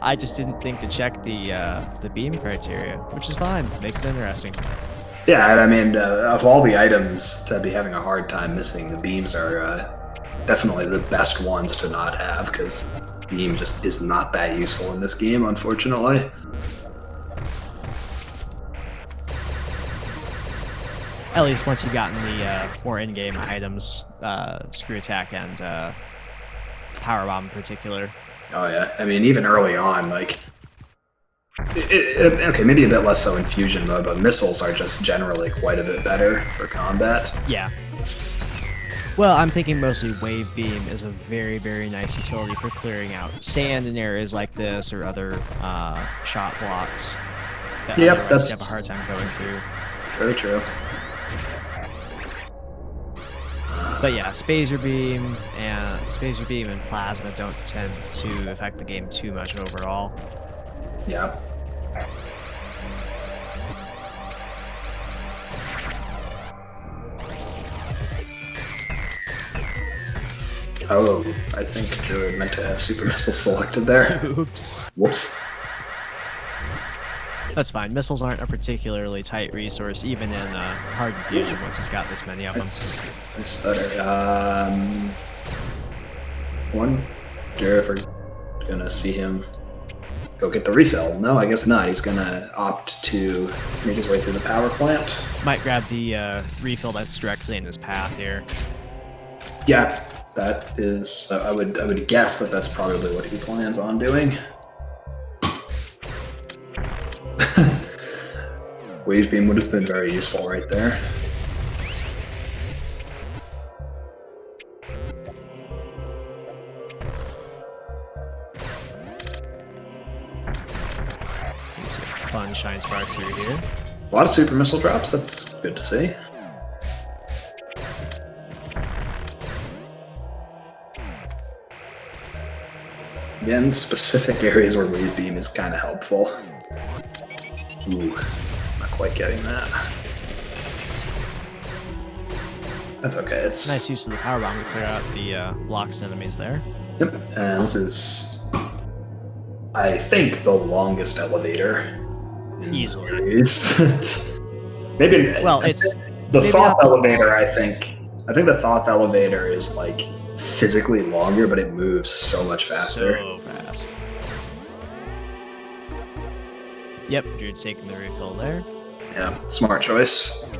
I just didn't think to check the beam criteria, which is fine. Makes it interesting. Yeah, and I mean, of all the items to be having a hard time missing, the beams are definitely the best ones to not have, because beam just is not that useful in this game, unfortunately. At least once you've gotten the more in-game items, Screw Attack and Power Bomb in particular. Oh yeah, I mean, even early on, like, Okay, maybe a bit less so in fusion mode, but missiles are just generally quite a bit better for combat. Yeah. Well, I'm thinking mostly Wave Beam is a very, very nice utility for clearing out sand in areas like this or other shot blocks that Yep, otherwise you have a hard time going through. Very true. But yeah, Spacer Beam and Plasma don't tend to affect the game too much overall. Yeah. Oh, I think Druid meant to have Super Missile selected there. Oops. Whoops. That's fine. Missiles aren't a particularly tight resource, even in Hardened Fusion, once it's got this many of them. I stutter. Wonder if we're gonna see him go get the refill. No, I guess not. He's gonna opt to make his way through the power plant. Might grab the refill that's directly in his path here. Yeah, that is. I would guess that that's probably what he plans on doing. Wave Beam would have been very useful right there. Let's see a fun Shine Spark through here. A lot of Super Missile drops. That's good to see. Again, specific areas where Wave Beam is kind of helpful. Ooh, not quite getting that. That's okay. It's Nice use of the power bomb to clear out the blocks and enemies there. Yep, and this is, I think, the longest elevator in Easily. series. Maybe. Well, it's the maybe Thoth not the elevator. longest. I think the Thoth elevator is like physically longer, but it moves so much faster. So fast. Yep, Druid's taking the refill there. Yeah, smart choice.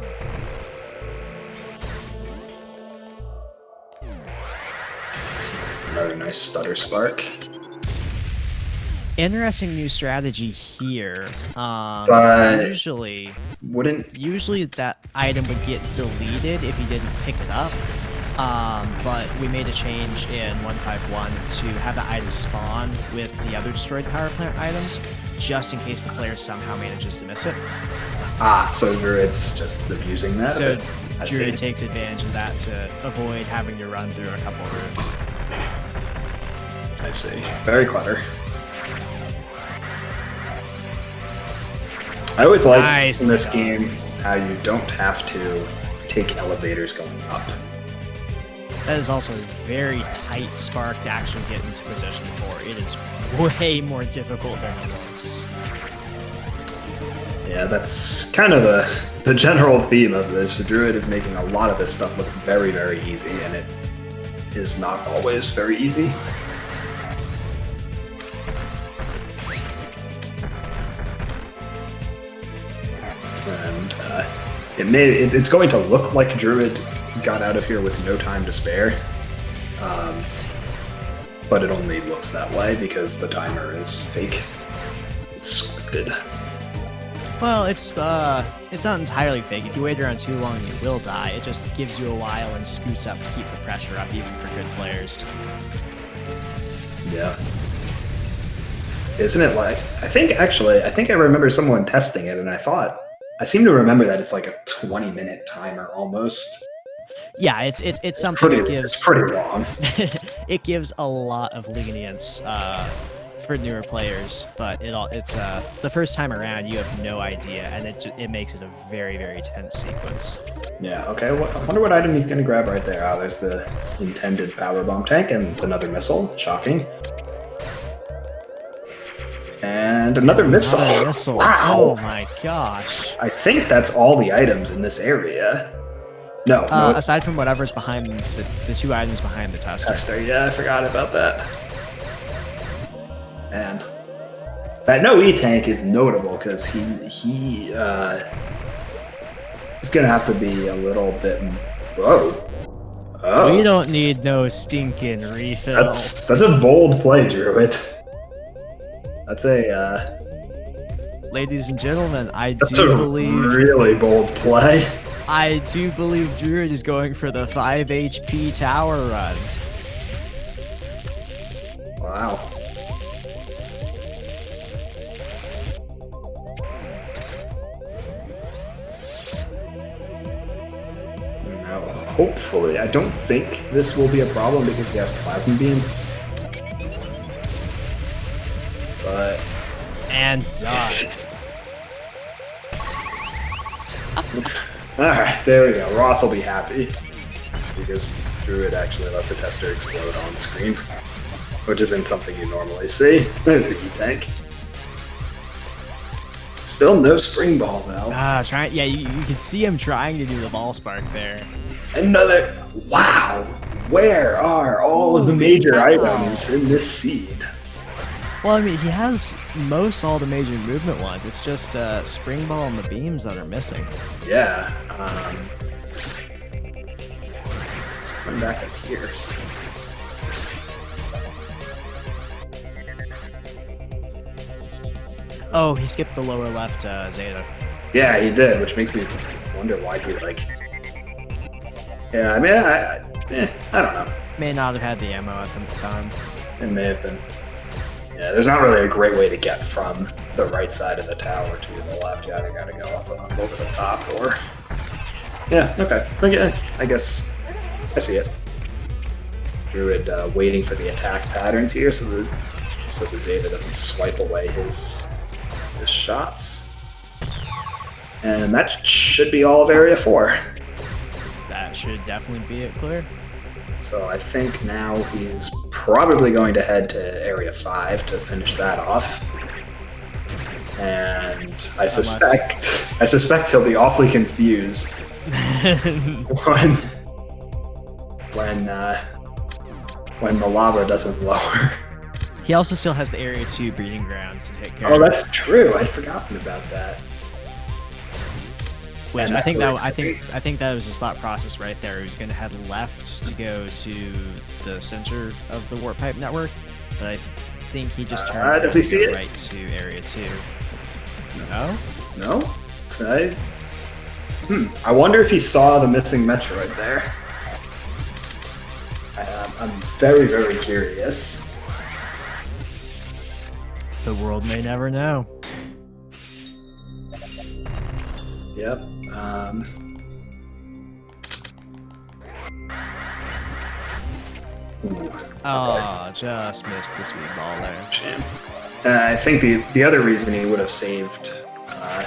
Another nice stutter spark. Interesting new strategy here. But usually wouldn't that item would get deleted if you didn't pick it up. But we made a change in 151 to have the item spawn with the other destroyed power plant items, just in case the player somehow manages to miss it. so Druid's just abusing that. So I Druid see. takes advantage of that to avoid having to run through a couple of rooms. I see. Very clever. I always like Nice. in this game how you don't have to take elevators going up. That is also a very tight spark to actually get into position for. It is way more difficult than it looks. Yeah, that's kind of the general theme of this. The Druid is making a lot of this stuff look very, very easy, and it is not always very easy. And it's going to look like Druid got out of here with no time to spare, but it only looks that way because the timer is fake. It's scripted. Well, it's not entirely fake. If you wait around too long, you will die. It just gives you a while and scoots up to keep the pressure up, even for good players. Yeah. Isn't it like... I think I remember someone testing it, and I seem to remember that it's like a 20-minute timer almost. Yeah, it's something that gives... It's pretty long. It gives a lot of lenience for newer players, but it's the first time around you have no idea, and it makes it a very, very tense sequence. Yeah, okay, I wonder what item he's going to grab right there. Oh, there's the intended power bomb tank and another missile. Shocking. And another missile. Another missile. Wow. Oh my gosh. I think that's all the items in this area. No, aside from whatever's behind the two items behind the tester. Yeah, I forgot about that. And that no-E tank is notable because he's gonna have to be a little bit. Whoa. Oh. We don't need no stinking refill. That's a bold play, Druid. That's a ladies and gentlemen, I That's do a believe really bold play. Druid is going for the 5 HP tower run. Wow. Now, hopefully, I don't think this will be a problem because he has Plasma Beam. But And done. alright, there we go. Ross will be happy because Druid actually let the tester explode on screen, which isn't something you normally see. There's the E-Tank. Still no spring ball though. Yeah, you can see him trying to do the ball spark there. Another. Wow! Where are all of the major Holy cow. items in this seed? Well, I mean, he has all the major movement ones. It's just spring ball and the beams that are missing. Yeah. Let's come back up here. Oh, he skipped the lower left Zeta. Yeah, he did, which makes me wonder why he like. Yeah, I mean, I don't know. May not have had the ammo at the time. It may have been. Yeah, there's not really a great way to get from the right side of the tower to the left. Yeah, I gotta go up over the top, or yeah, okay. I guess I see it. Druid waiting for the attack patterns here, so the Zeta doesn't swipe away his shots. And that should be all of Area 4. That should definitely be it clear. So I think now he's probably going to head to Area 5 to finish that off. And I suspect he'll be awfully confused when the lava doesn't lower. He also still has the Area 2 breeding grounds to take care Oh, of. that's true. I'd forgotten about that. Which And I think that's that was his thought process right there. He was going to head left to go to the center of the warp pipe network, but I think he just turned does he see it? right to Area 2. No? No? I wonder if he saw the missing Metroid there. I'm very, very curious. The world may never know. Yep. Oh, just missed the speed ball there. Shame. I think the other reason he would have saved... not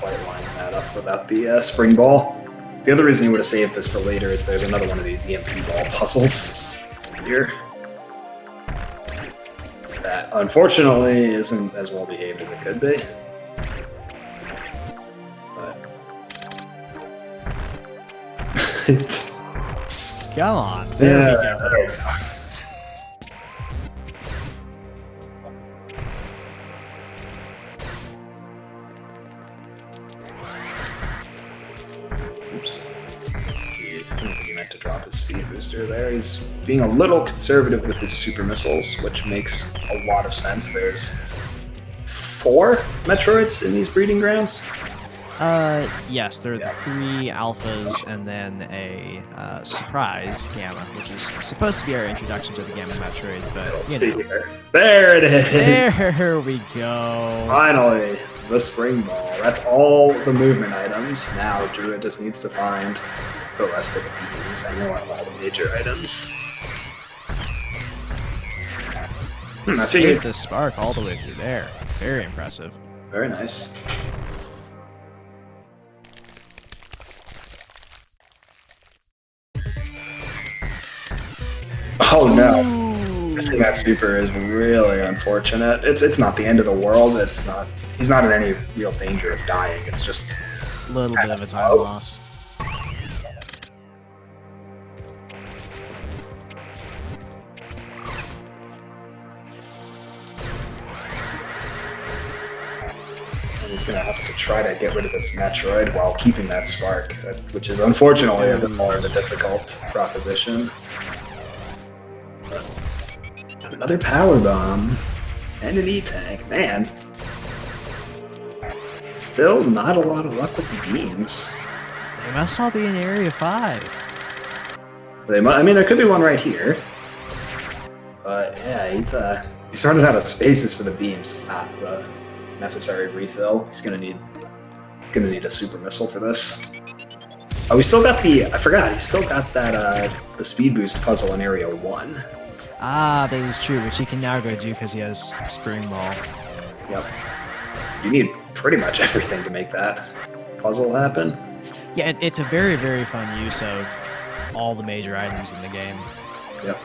quite lining that up without the spring ball. The other reason he would have saved this for later is there's another one of these EMP ball puzzles here. That unfortunately isn't as well behaved as it could be. But Come on. There we go. there we go. Oops. I don't think he meant to drop his speed booster there. He's being a little conservative with his super missiles, which makes a lot of sense. There's 4 Metroids in these breeding grounds. Yes, there are the 3 alphas and then a surprise gamma, which is supposed to be our introduction to the Gamma Metroid, but Let's you see know. here. There it is. There we go. Finally, the spring ball. That's all the movement items. Now Druid just needs to find the rest of the beams. I know all the major items. I Saved figured. the spark all the way through there. Very impressive. Very nice. Oh no. Missing that super is really unfortunate. It's not the end of the world. He's not in any real danger of dying. It's just A little bit of a time slow. loss. he's gonna have to try to get rid of this Metroid while keeping that spark, which is unfortunately a bit more of a difficult proposition. But another power bomb. And an E-Tank. Man. Still not a lot of luck with the beams. They must all be in Area 5. I mean, there could be one right here. But yeah, he's running out of spaces for the beams. It's not the necessary refill. He's gonna need a super missile for this. Oh, we still got I forgot, he's still got that the speed boost puzzle in Area 1. Ah, that is true, which he can now go do because he has Spring Ball. Yep. You need pretty much everything to make that puzzle happen. Yeah, it's a very, very fun use of all the major items in the game. Yep.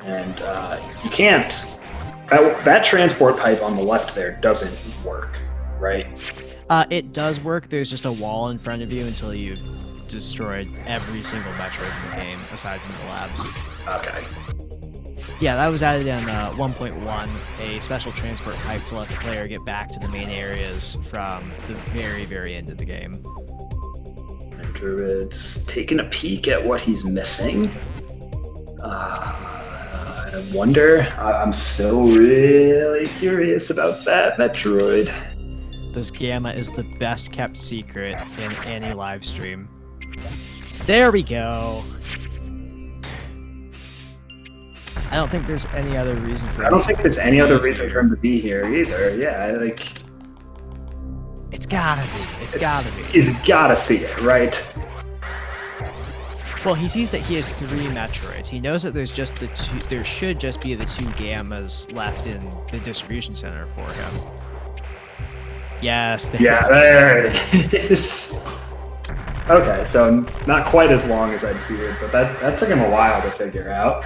And you can't... That transport pipe on the left there doesn't work, right? It does work. There's just a wall in front of you until you've destroyed every single Metroid in the game, aside from the labs. Okay. Yeah, that was added in 1.1, a special transport pipe to let the player get back to the main areas from the very, very end of the game. And Druid's taking a peek at what he's missing. I wonder. I'm still really curious about that Metroid. This Gamma is the best kept secret in any live stream. There we go. I don't think there's any other reason for him. I don't think there's any other reason for him to be here either. Yeah, like... It's gotta be. It's gotta be. He's gotta see it, right? Well, he sees that he has 3 Metroids. He knows that there's just the 2. There should just be the 2 Gammas left in the distribution center for him. Yes. There it is. Okay, so not quite as long as I'd feared, but that took him a while to figure out.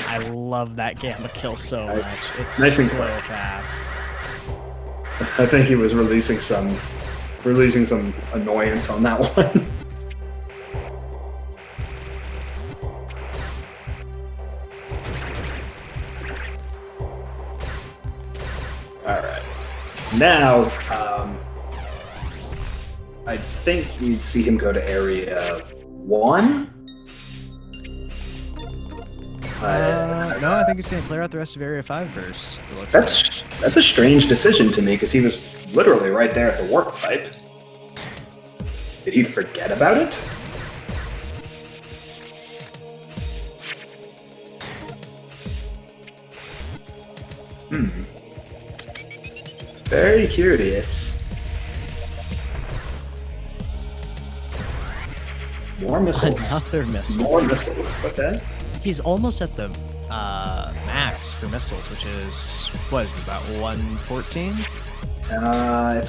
I love that Gamma kill so much. It's nice and so quick. fast. I think he was releasing some annoyance on that one. All right. Now, I think we'd see him go to Area 1. No, I think he's going to clear out the rest of Area 5 first. That's a strange decision to me, because he was literally right there at the warp pipe. Did he forget about it? Very curious. More missiles. Another missile. More missiles, okay. He's almost at the max for missiles, which is, what is it, about 114? I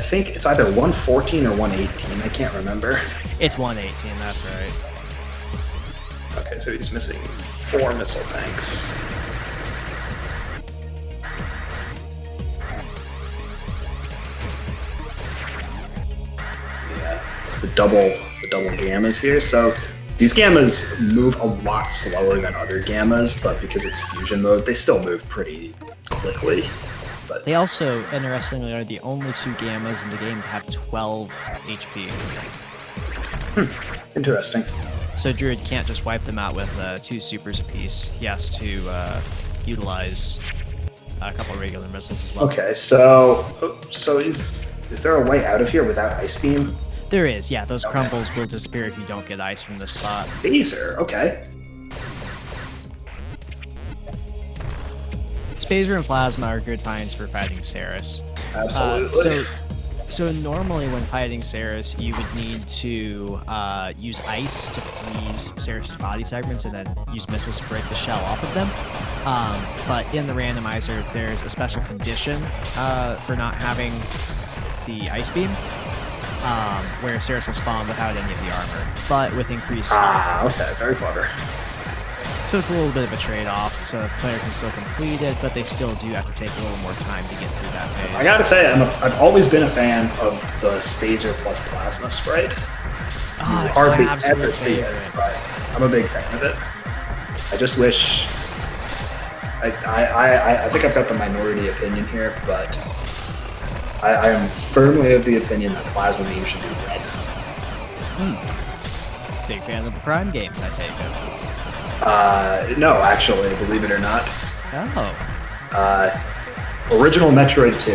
think it's either 114 or 118. I can't remember. It's 118, that's right. Okay, so he's missing 4 missile tanks. Yeah, the double gammas here. So these gammas move a lot slower than other gammas, but because it's fusion mode, they still move pretty quickly. But They also, interestingly, are the only 2 Gammas in the game to have 12 HP. Interesting. So Druid can't just wipe them out with 2 supers apiece. He has to utilize a couple regular missiles as well. Okay, so is there a way out of here without Ice Beam? There is, yeah. Those crumbles will disappear if you don't get ice from this spot. Phaser, okay. Spazer and Plasma are good finds for fighting Ceres. Absolutely. So normally when fighting Ceres, you would need to use ice to freeze Ceres' body segments and then use missiles to break the shell off of them. But in the randomizer, there's a special condition for not having the ice beam, where Ceres will spawn without any of the armor, but with increased health. Okay, very clever. So it's a little bit of a trade-off, so the player can still complete it, but they still do have to take a little more time to get through that phase. I gotta say, I've always been a fan of the Spazer plus Plasma sprite. Oh, it's Hardly my absolute ever see it, favorite. but I'm a big fan of it. I just wish... I think I've got the minority opinion here, but I am firmly of the opinion that Plasma Beam should be red. Big fan of the Prime games, I take it. No, actually, believe it or not. Oh. Original Metroid 2.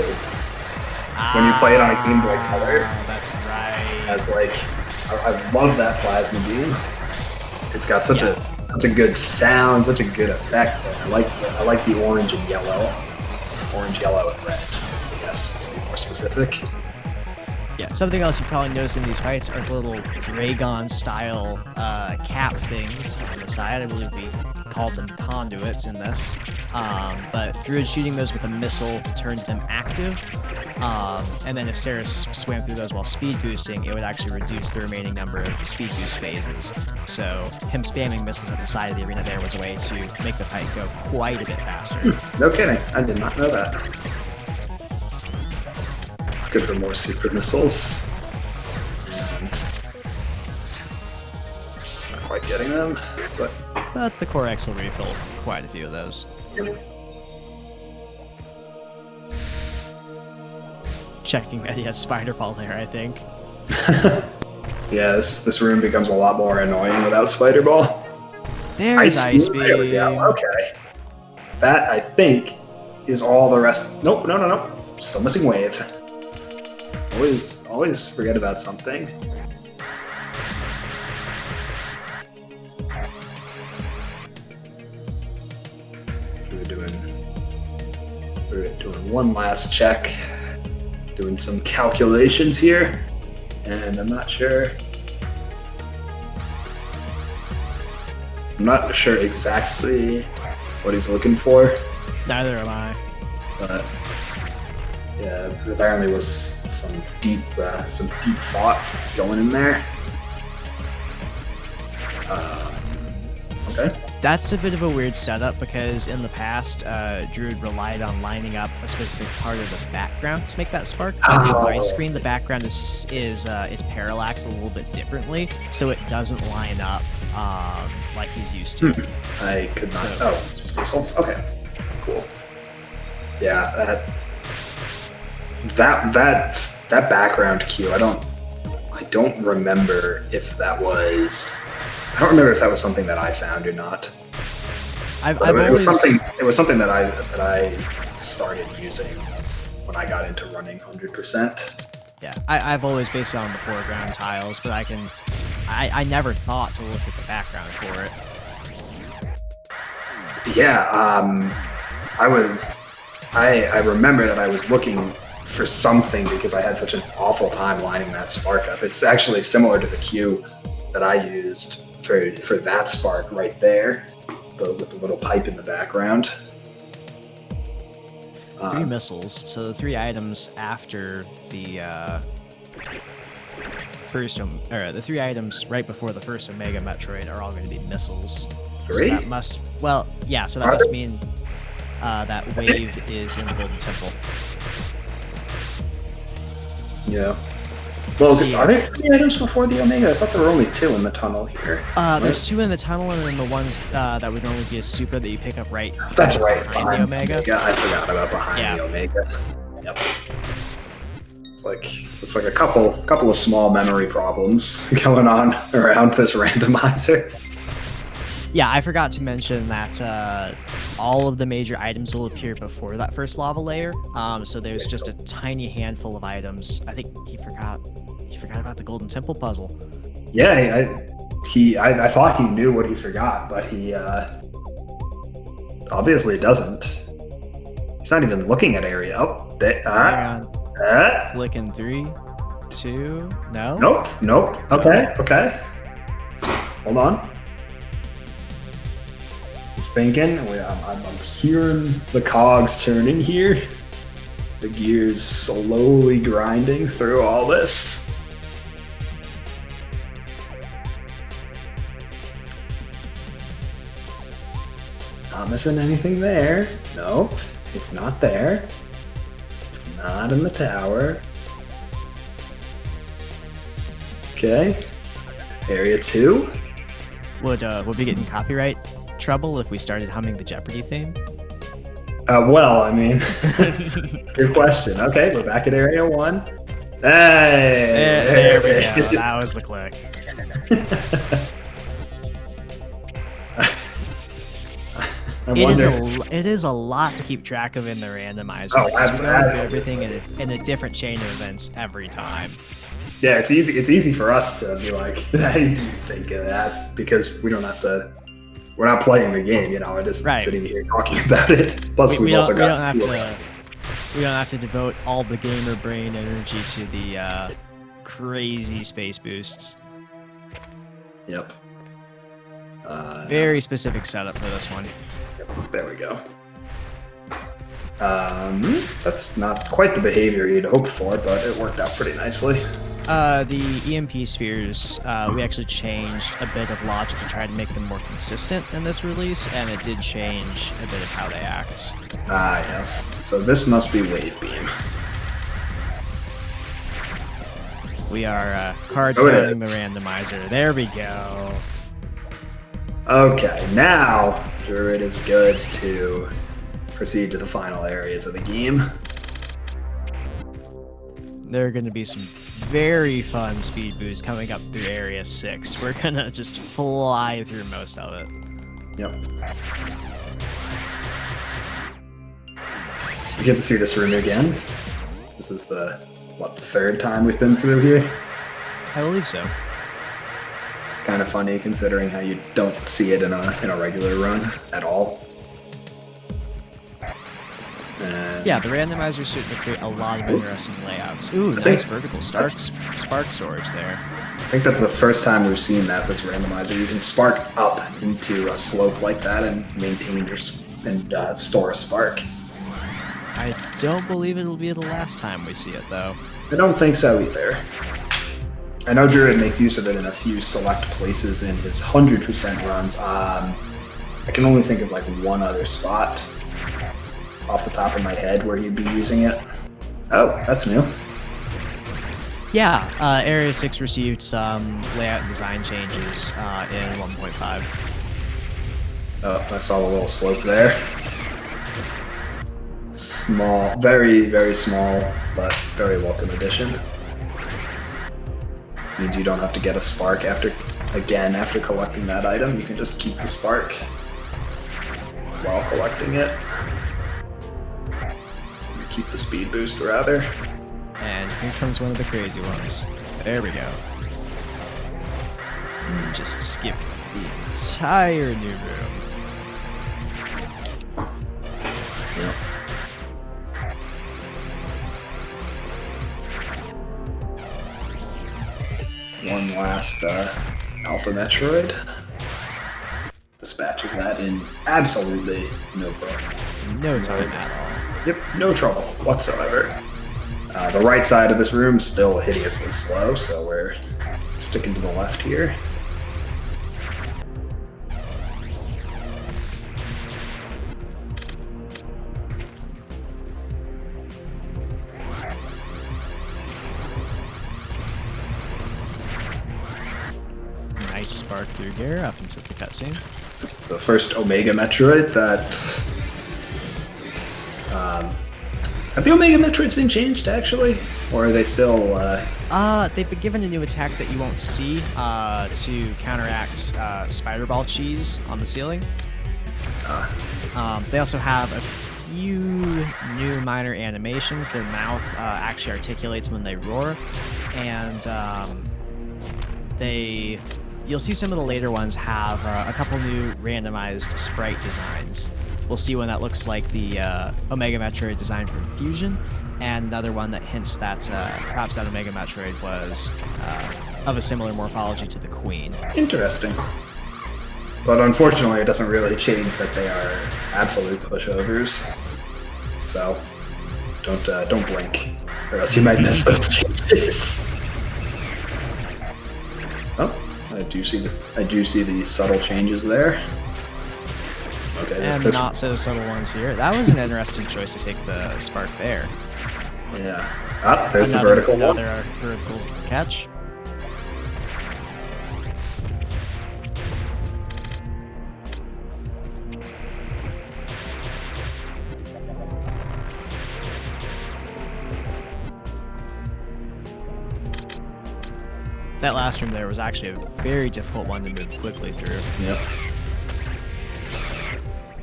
When you play it on a Game Boy Color. That's right. As like, I love that plasma beam. It's got such a good sound, such a good effect. And I like the orange, yellow, and red. Yes, to be more specific. Yeah, something else you probably noticed in these fights are the little Dragon-style cap things on the side. I believe we called them conduits in this. But Druid shooting those with a missile turns them active. And then if Saris swam through those while speed boosting, it would actually reduce the remaining number of speed boost phases. So him spamming missiles at the side of the arena there was a way to make the fight go quite a bit faster. No kidding, I did not know that. It's good for more super missiles. And not quite getting them, but the Core X will refill quite a few of those. Checking that he has Spider Ball there, I think. Yeah, this room becomes a lot more annoying without Spider Ball. There's Ice Beam. There we go. Okay. That, I think, is all the rest. Nope, no. Still missing Wave. Always forget about something. We're doing one last check. Doing some calculations here. And I'm not sure exactly what he's looking for. Neither am I. But yeah, there apparently was some deep thought going in there. Okay. That's a bit of a weird setup because in the past, Druid relied on lining up a specific part of the background to make that spark. On the Widescreen, the background is parallaxed a little bit differently, so it doesn't line up like he's used to. I could not. Results. Okay. Cool. Yeah, that background cue. I don't remember if that was. I don't remember if that was something that I found or not. It was something that I started using when I got into running 100%. Yeah, I've always based it on the foreground tiles, but I never thought to look at the background for it. Yeah, I remember that I was looking for something because I had such an awful time lining that spark up. It's actually similar to the cue that I used for that spark right there, with the little pipe in the background. 3 missiles, so the 3 items after the the 3 items right before the first Omega Metroid are all going to be missiles. 3? So that must mean that Wave is in the Golden Temple. Yeah. Well, are there 3 items before the Omega? I thought there were only 2 in the tunnel here. There's 2 in the tunnel, and then the ones that would normally be a super that you pick up right. That's right, behind the Omega. I forgot about behind the Omega. Yep. It's like a couple of small memory problems going on around this randomizer. Yeah, I forgot to mention that all of the major items will appear before that first lava layer. So there's just a tiny handful of items. I think he forgot about the Golden Temple puzzle. Yeah, I thought he knew what he forgot, but he obviously doesn't. He's not even looking at area. Oh, hang on. Clicking 3, 2, no? Nope. Okay. Hold on. He's thinking. I'm hearing the cogs turning here. The gears slowly grinding through all this. Not missing anything there. Nope, it's not there. It's not in the tower. Okay. Area 2. Would we get in copyright trouble if we started humming the Jeopardy theme? Well, I mean, good question. Okay, we're back at Area 1. Hey! There we go. That was the click. It is a lot to keep track of in the randomizer. Oh, because we're going through absolutely. everything in a different chain of events every time. Yeah, it's easy. It's easy for us to be like, I didn't think of that because we don't have to. We're not playing the game, you know. We're just Right. sitting here talking about it. Plus, We we've also got. don't have to devote all the gamer brain energy to the crazy space boosts. Yep. Very specific setup for this one. There we go. That's not quite the behavior you'd hope for, but it worked out pretty nicely. The EMP spheres, we actually changed a bit of logic to try to make them more consistent in this release, and it did change a bit of how they act. Ah, yes. So this must be Wave Beam. We are card counting the randomizer. There we go. Okay, now Druid is good to proceed to the final areas of the game. There are going to be some very fun speed boosts coming up through Area 6. We're going to just fly through most of it. Yep. We get to see this room again. This is the third time we've been through here. I believe so. Kind of funny considering how you don't see it in a regular run at all. And yeah, the randomizer is certain to create a lot of interesting layouts. Ooh, nice vertical spark storage there. I think that's the first time we've seen that, this randomizer. You can spark up into a slope like that and maintain your and store a spark. I don't believe it'll be the last time we see it, though. I don't think so either. I know Druid makes use of it in a few select places in his 100% runs. I can only think of like one other spot off the top of my head where he'd be using it. Oh, that's new. Yeah, Area 6 received some layout and design changes in 1.5. Oh, I saw a little slope there. Small, very, very small, but very welcome addition. Means you don't have to get a spark after collecting that item. You can just keep the spark while collecting it. Keep the speed boost, rather. And here comes one of the crazy ones. There we go. And just skip the entire new room. Yep. One last Alpha Metroid. Dispatches that in absolutely no problem. No time at all. Yep, no trouble whatsoever. The right side of this room is still hideously slow, so we're sticking to the left here. Nice spark through here up into the cutscene. The first Omega Metroid that... have the Omega Metroids been changed, actually? Or are they still... They've been given a new attack that you won't see to counteract Spider Ball Cheese on the ceiling. They also have a few new minor animations. Their mouth actually articulates when they roar, and you'll see some of the later ones have a couple new randomized sprite designs. We'll see one that looks like the Omega Metroid design from Fusion, and another one that hints that perhaps that Omega Metroid was of a similar morphology to the Queen. Interesting. But unfortunately, it doesn't really change that they are absolute pushovers. So don't blink, or else you might miss those changes. Oh, I do see this. I do see the subtle changes there. Okay, And not so subtle ones here. That was an interesting choice to take the spark there. Yeah. Ah, there's the vertical one. Another vertical catch. That last room there was actually a very difficult one to move quickly through. Yep.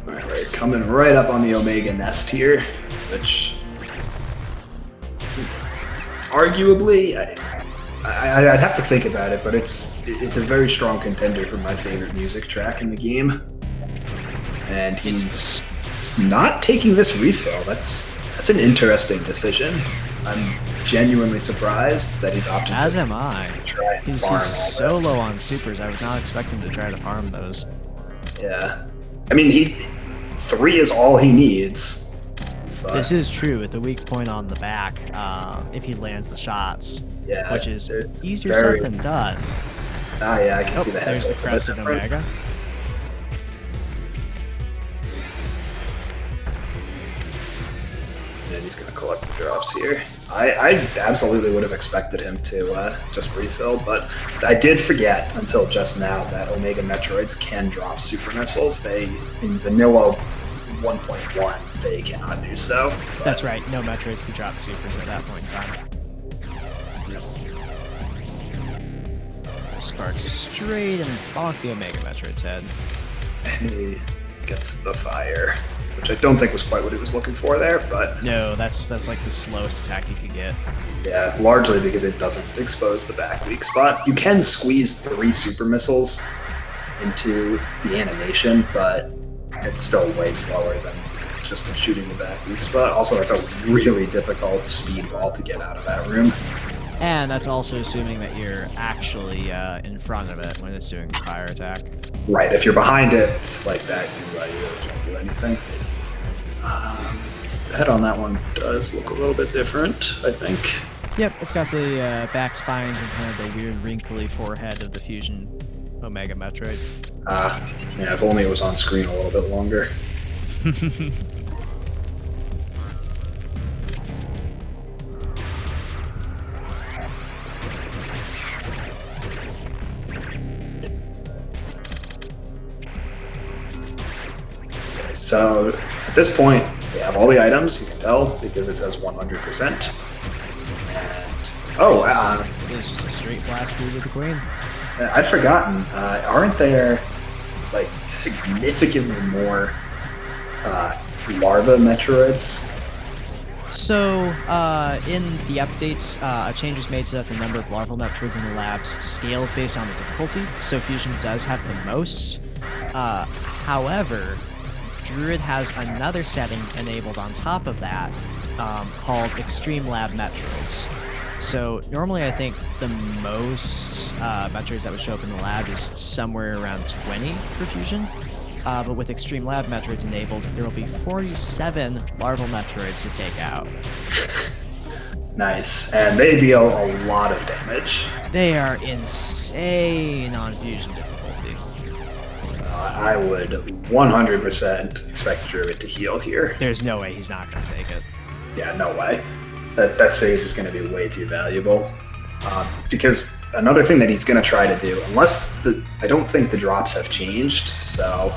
Alright, coming right up on the Omega Nest here, which arguably, I'd have to think about it, but it's a very strong contender for my favorite music track in the game. And he's not taking this refill. That's an interesting decision. I'm genuinely surprised that he's opted As to am I. try and He's farm all so this. low on supers. I would not expect him to try to farm those. Yeah. I mean, 3 is all he needs. But, This is true with the weak point on the back, if he lands the shots, yeah, which is there's easier very- said than done. Ah, yeah, I can Oh, see the head. there's the crested Omega. And he's going to collect the drops here. I absolutely would have expected him to just refill, but I did forget until just now that Omega Metroids can drop super missiles. They, in vanilla 1.1, they cannot do so. But, That's right, no Metroids can drop supers at that point in time. Spark straight and bonk the Omega Metroid's head. and he gets the fire, which I don't think was quite what he was looking for there, but No, that's like the slowest attack you could get. yeah, largely because it doesn't expose the back weak spot. You can squeeze 3 super missiles into the animation, but it's still way slower than just shooting the back weak spot. Also, it's a really difficult speed ball to get out of that room. And that's also assuming that you're actually in front of it when it's doing the fire attack. Right, if you're behind it, it's like that, you really can't do anything. The head on that one does look a little bit different, I think. Yep, it's got the back spines and kind of the weird wrinkly forehead of the Fusion Omega Metroid. Yeah, if only it was on screen a little bit longer. So at this point, we have all the items, you can tell, because it says 100%. And, oh, It's just a straight blast through with the Queen. I'd forgotten, aren't there like significantly more larva Metroids? So, in the updates, a change was made so that the number of larval Metroids in the labs scales based on the difficulty, so Fusion does have the most. However, Druid has another setting enabled on top of that, called Extreme Lab Metroids. So normally I think the most Metroids that would show up in the lab is somewhere around 20 for Fusion. But with Extreme Lab Metroids enabled, there will be 47 larval Metroids to take out. Nice, and they deal a lot of damage. They are insane on Fusion difficulty. I would 100% expect Druid to heal here. There's no way he's not going to take it. Yeah, no way. That save is going to be way too valuable. Because another thing that he's going to try to do, I don't think the drops have changed, so...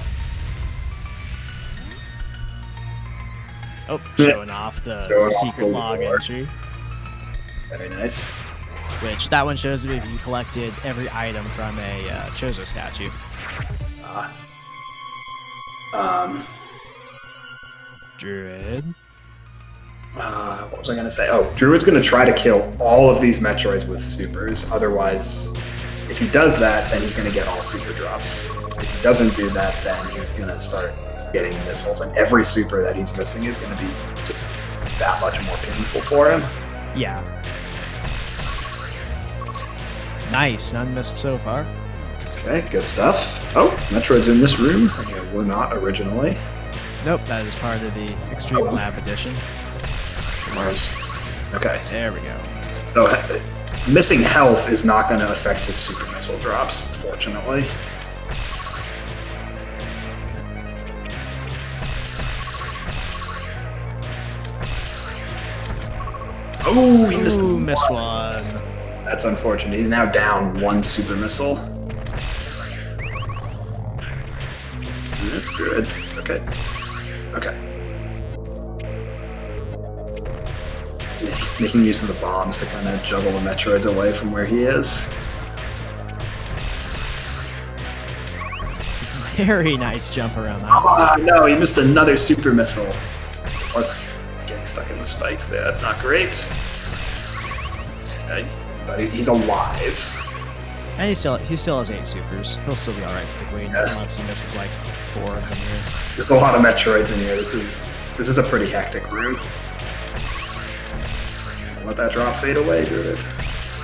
Oh, showing off the secret log entry. Very nice. Which, that one shows if you collected every item from a Chozo statue. Druid. What was I going to say? Oh, Druid's going to try to kill all of these Metroids with supers. Otherwise, if he does that, then he's going to get all super drops. If he doesn't do that, then he's going to start getting missiles, and every super that he's missing is going to be just that much more painful for him. Yeah. Nice, none missed so far. Okay, good stuff. Oh, Metroid's in this room. We're not originally. Nope, that is part of the Extreme Lab edition. Okay, There we go. so missing health is not going to affect his super missile drops, fortunately. Oh, he missed Ooh, missed one. That's unfortunate. He's now down 1 super missile. Good. Okay. Okay. Making use of the bombs to kind of juggle the Metroids away from where he is. Very nice jump around that. Ah, no, he missed another super missile. Plus, getting stuck in the spikes there. That's not great. But he's alive. And he still has 8 supers. He'll still be alright for the queen, unless he misses like 4 of them here. There's a lot of Metroids in here. This is a pretty hectic room. Let that drop fade away, Druid.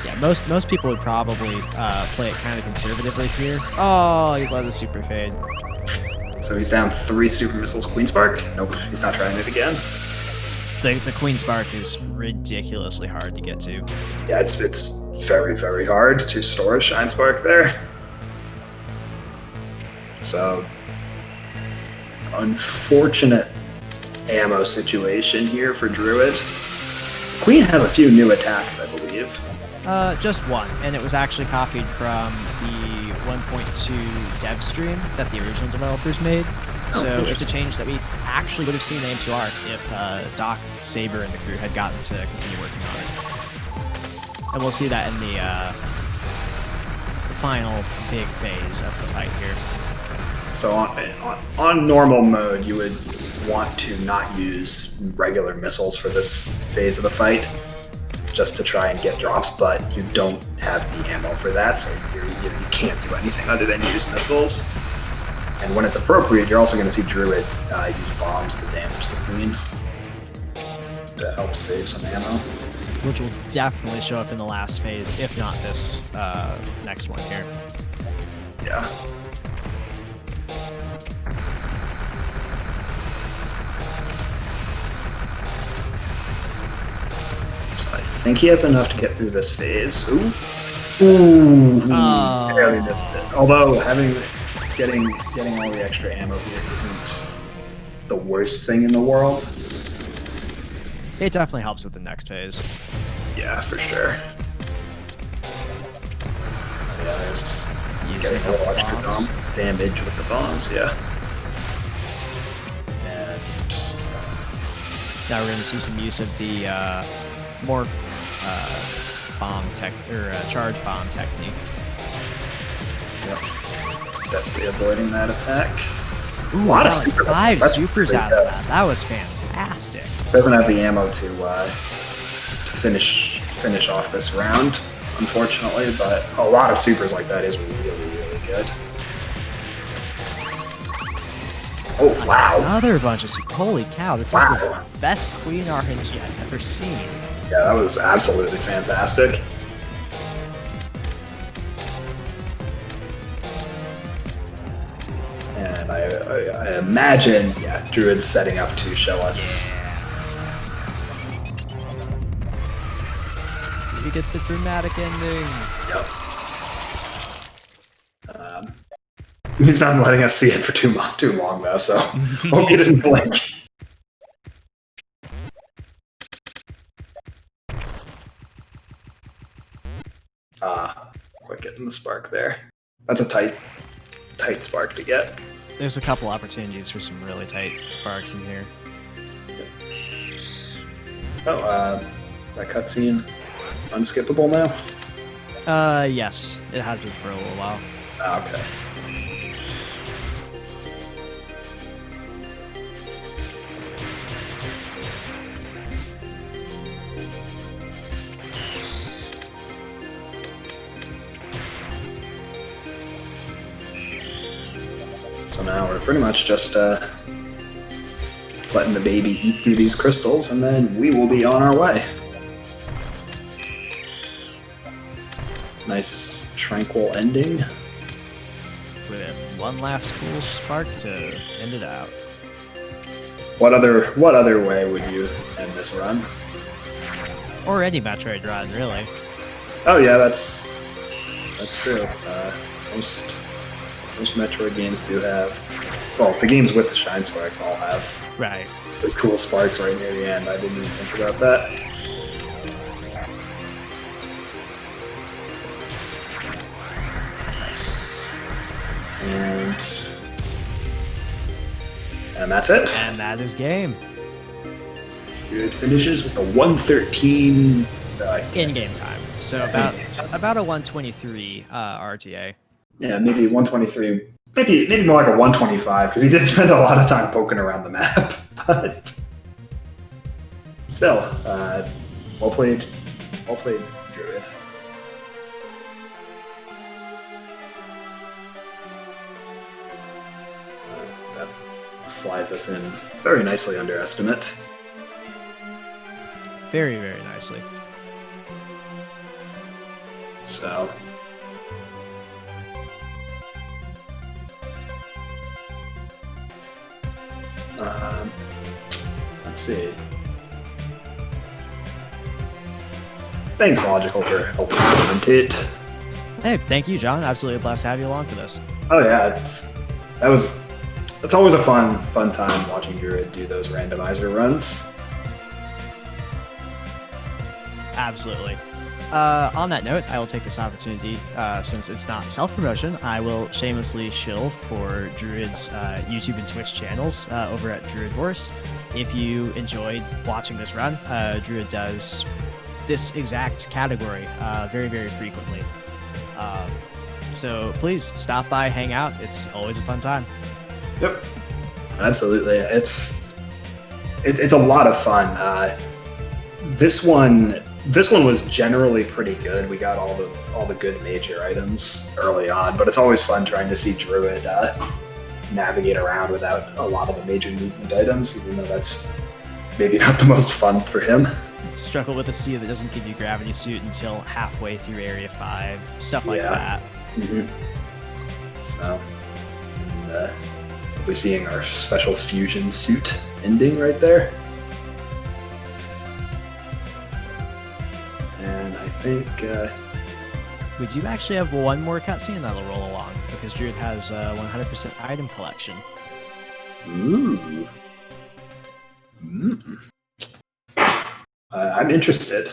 Yeah, most people would probably play it kind of conservatively here. Oh, he let the super fade. So he's down 3 super missiles. Queen Spark? Nope, he's not trying it again. The Queen Spark is ridiculously hard to get to. Yeah, it's very, very hard to store a Shine Spark there. So, unfortunate ammo situation here for Druid. Queen has a few new attacks, I believe. Just one, and it was actually copied from the 1.2 dev stream that the original developers made. So it's a change that we actually would have seen in AMR2 if Doc, Saber, and the crew had gotten to continue working on it. And we'll see that in the final big phase of the fight here. So on normal mode, you would want to not use regular missiles for this phase of the fight, just to try and get drops, but you don't have the ammo for that, so you can't do anything other than use missiles. And when it's appropriate, you're also going to see Druid use bombs to damage the Queen to help save some ammo. Which will definitely show up in the last phase, if not this next one here. Yeah. So I think he has enough to get through this phase. Ooh, barely missed it. Although getting all the extra ammo here isn't the worst thing in the world. It definitely helps with the next phase. Yeah, for sure. Yeah, there's getting a little extra damage with the bombs, yeah. And now we're going to see some use of the more charge bomb technique. Yep. Definitely avoiding that attack. Ooh, a lot of 5 supers out of that. That was fantastic. Doesn't have the ammo to finish off this round, unfortunately, but a lot of supers like that is really, really good. Oh, wow. Another bunch of supers. Holy cow, this is the best Queen RNG I've ever seen. Yeah, that was absolutely fantastic. And I imagine, yeah, Druid's setting up to show us. You get the dramatic ending. Yep. He's not letting us see it for too long though, so hope you didn't blink. Quick getting the spark there. That's a tight spark to get. There's a couple opportunities for some really tight sparks in here. Oh, that cutscene unskippable now? Yes. It has been for a little while. Okay. So now we're pretty much just letting the baby eat through these crystals, and then we will be on our way. Nice, tranquil ending. With one last cool spark to end it out. What other way would you end this run? Or any Metroid run, really. Oh yeah, that's true. Most Metroid games do have. Well, the games with Shine Sparks all have Right. the cool sparks right near the end. I didn't even think about that. Nice. And that's it. And that is game. It finishes with a 113 In-game time. So about a 123 RTA. Yeah, maybe 123 maybe more like a 125 because he did spend a lot of time poking around the map. But still, well played, Druid. That slides us in very nicely under estimate. Very, very nicely. So. Let's see. Thanks, Logical, for helping commentate. Hey, thank you, John. Absolutely a blast to have you along for this. Oh yeah, it's always a fun time watching Druid do those randomizer runs. Absolutely. On that note, I will take this opportunity, since it's not self-promotion, I will shamelessly shill for Druid's YouTube and Twitch channels over at DruidVorse. If you enjoyed watching this run, Druid does this exact category very, very frequently. So please stop by, hang out. It's always a fun time. Yep, absolutely. It's a lot of fun. This one was generally pretty good. We got all the good major items early on, but it's always fun trying to see Druid navigate around without a lot of the major movement items, even though that's maybe not the most fun for him. Struggle with a sea that doesn't give you gravity suit until halfway through Area 5, stuff like that. Mm-hmm. So, we'll be seeing our special fusion suit ending right there. And I think we do actually have one more cutscene that'll roll along, because Druid has a 100% item collection. Ooh. I'm interested.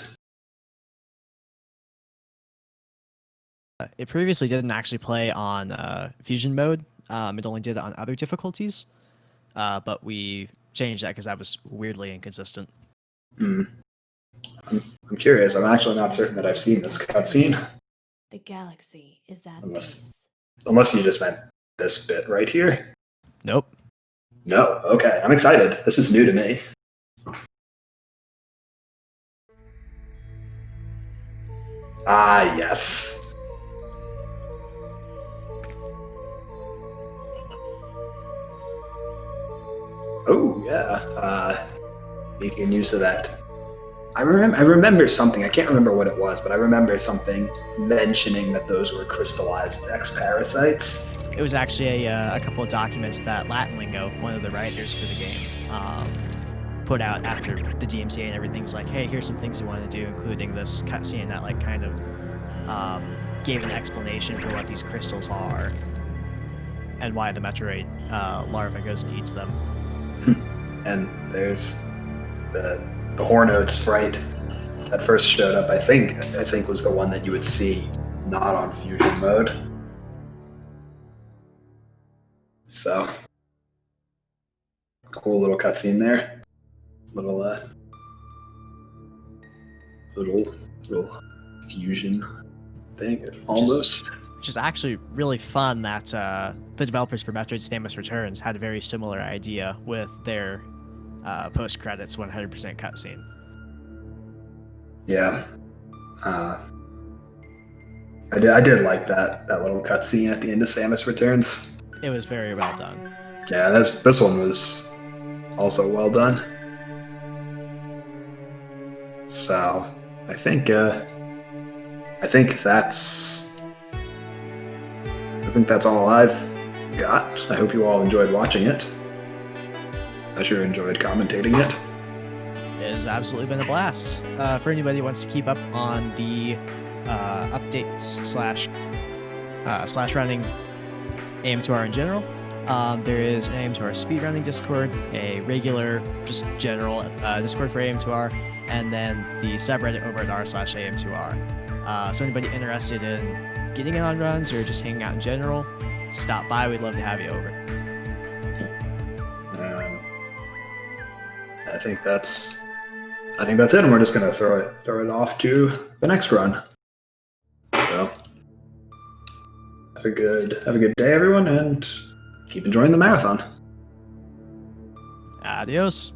It previously didn't actually play on fusion mode. It only did it on other difficulties, but we changed that because that was weirdly inconsistent. I'm curious. I'm actually not certain that I've seen this cutscene. The galaxy is at Unless you just meant this bit right here. Nope. No. Okay. I'm excited. This is new to me. Ah, yes. Oh, yeah. Making use of that. I remember something. I can't remember what it was, but I remember something mentioning that those were crystallized X-parasites. It was actually a couple of documents that Latin Lingo, one of the writers for the game, put out after the DMCA and everything's like, hey, here's some things you want to do, including this cutscene that like kind of gave an explanation for what these crystals are and why the Metroid larva goes and eats them. And there's the Hornode sprite that first showed up. I think was the one that you would see not on fusion mode. So cool little cutscene there. Little fusion thing, almost. Which is actually really fun that the developers for Metroid Samus Returns had a very similar idea with their post-credits 100% cutscene. Yeah. I did like that little cutscene at the end of Samus Returns. It was very well done. Yeah, this one was also well done. So I think that's all I've got. I hope you all enjoyed watching it. I sure enjoyed commentating it. It has absolutely been a blast. For anybody who wants to keep up on the updates slash running AM2R in general, there is an AM2R speedrunning Discord, a regular, just general Discord for AM2R, and then the subreddit over at r/AM2R. So anybody interested in getting in on runs or just hanging out in general, stop by. We'd love to have you over. I think that's it, and we're just gonna throw it off to the next run. So, Have a good day, everyone, and keep enjoying the marathon. Adios.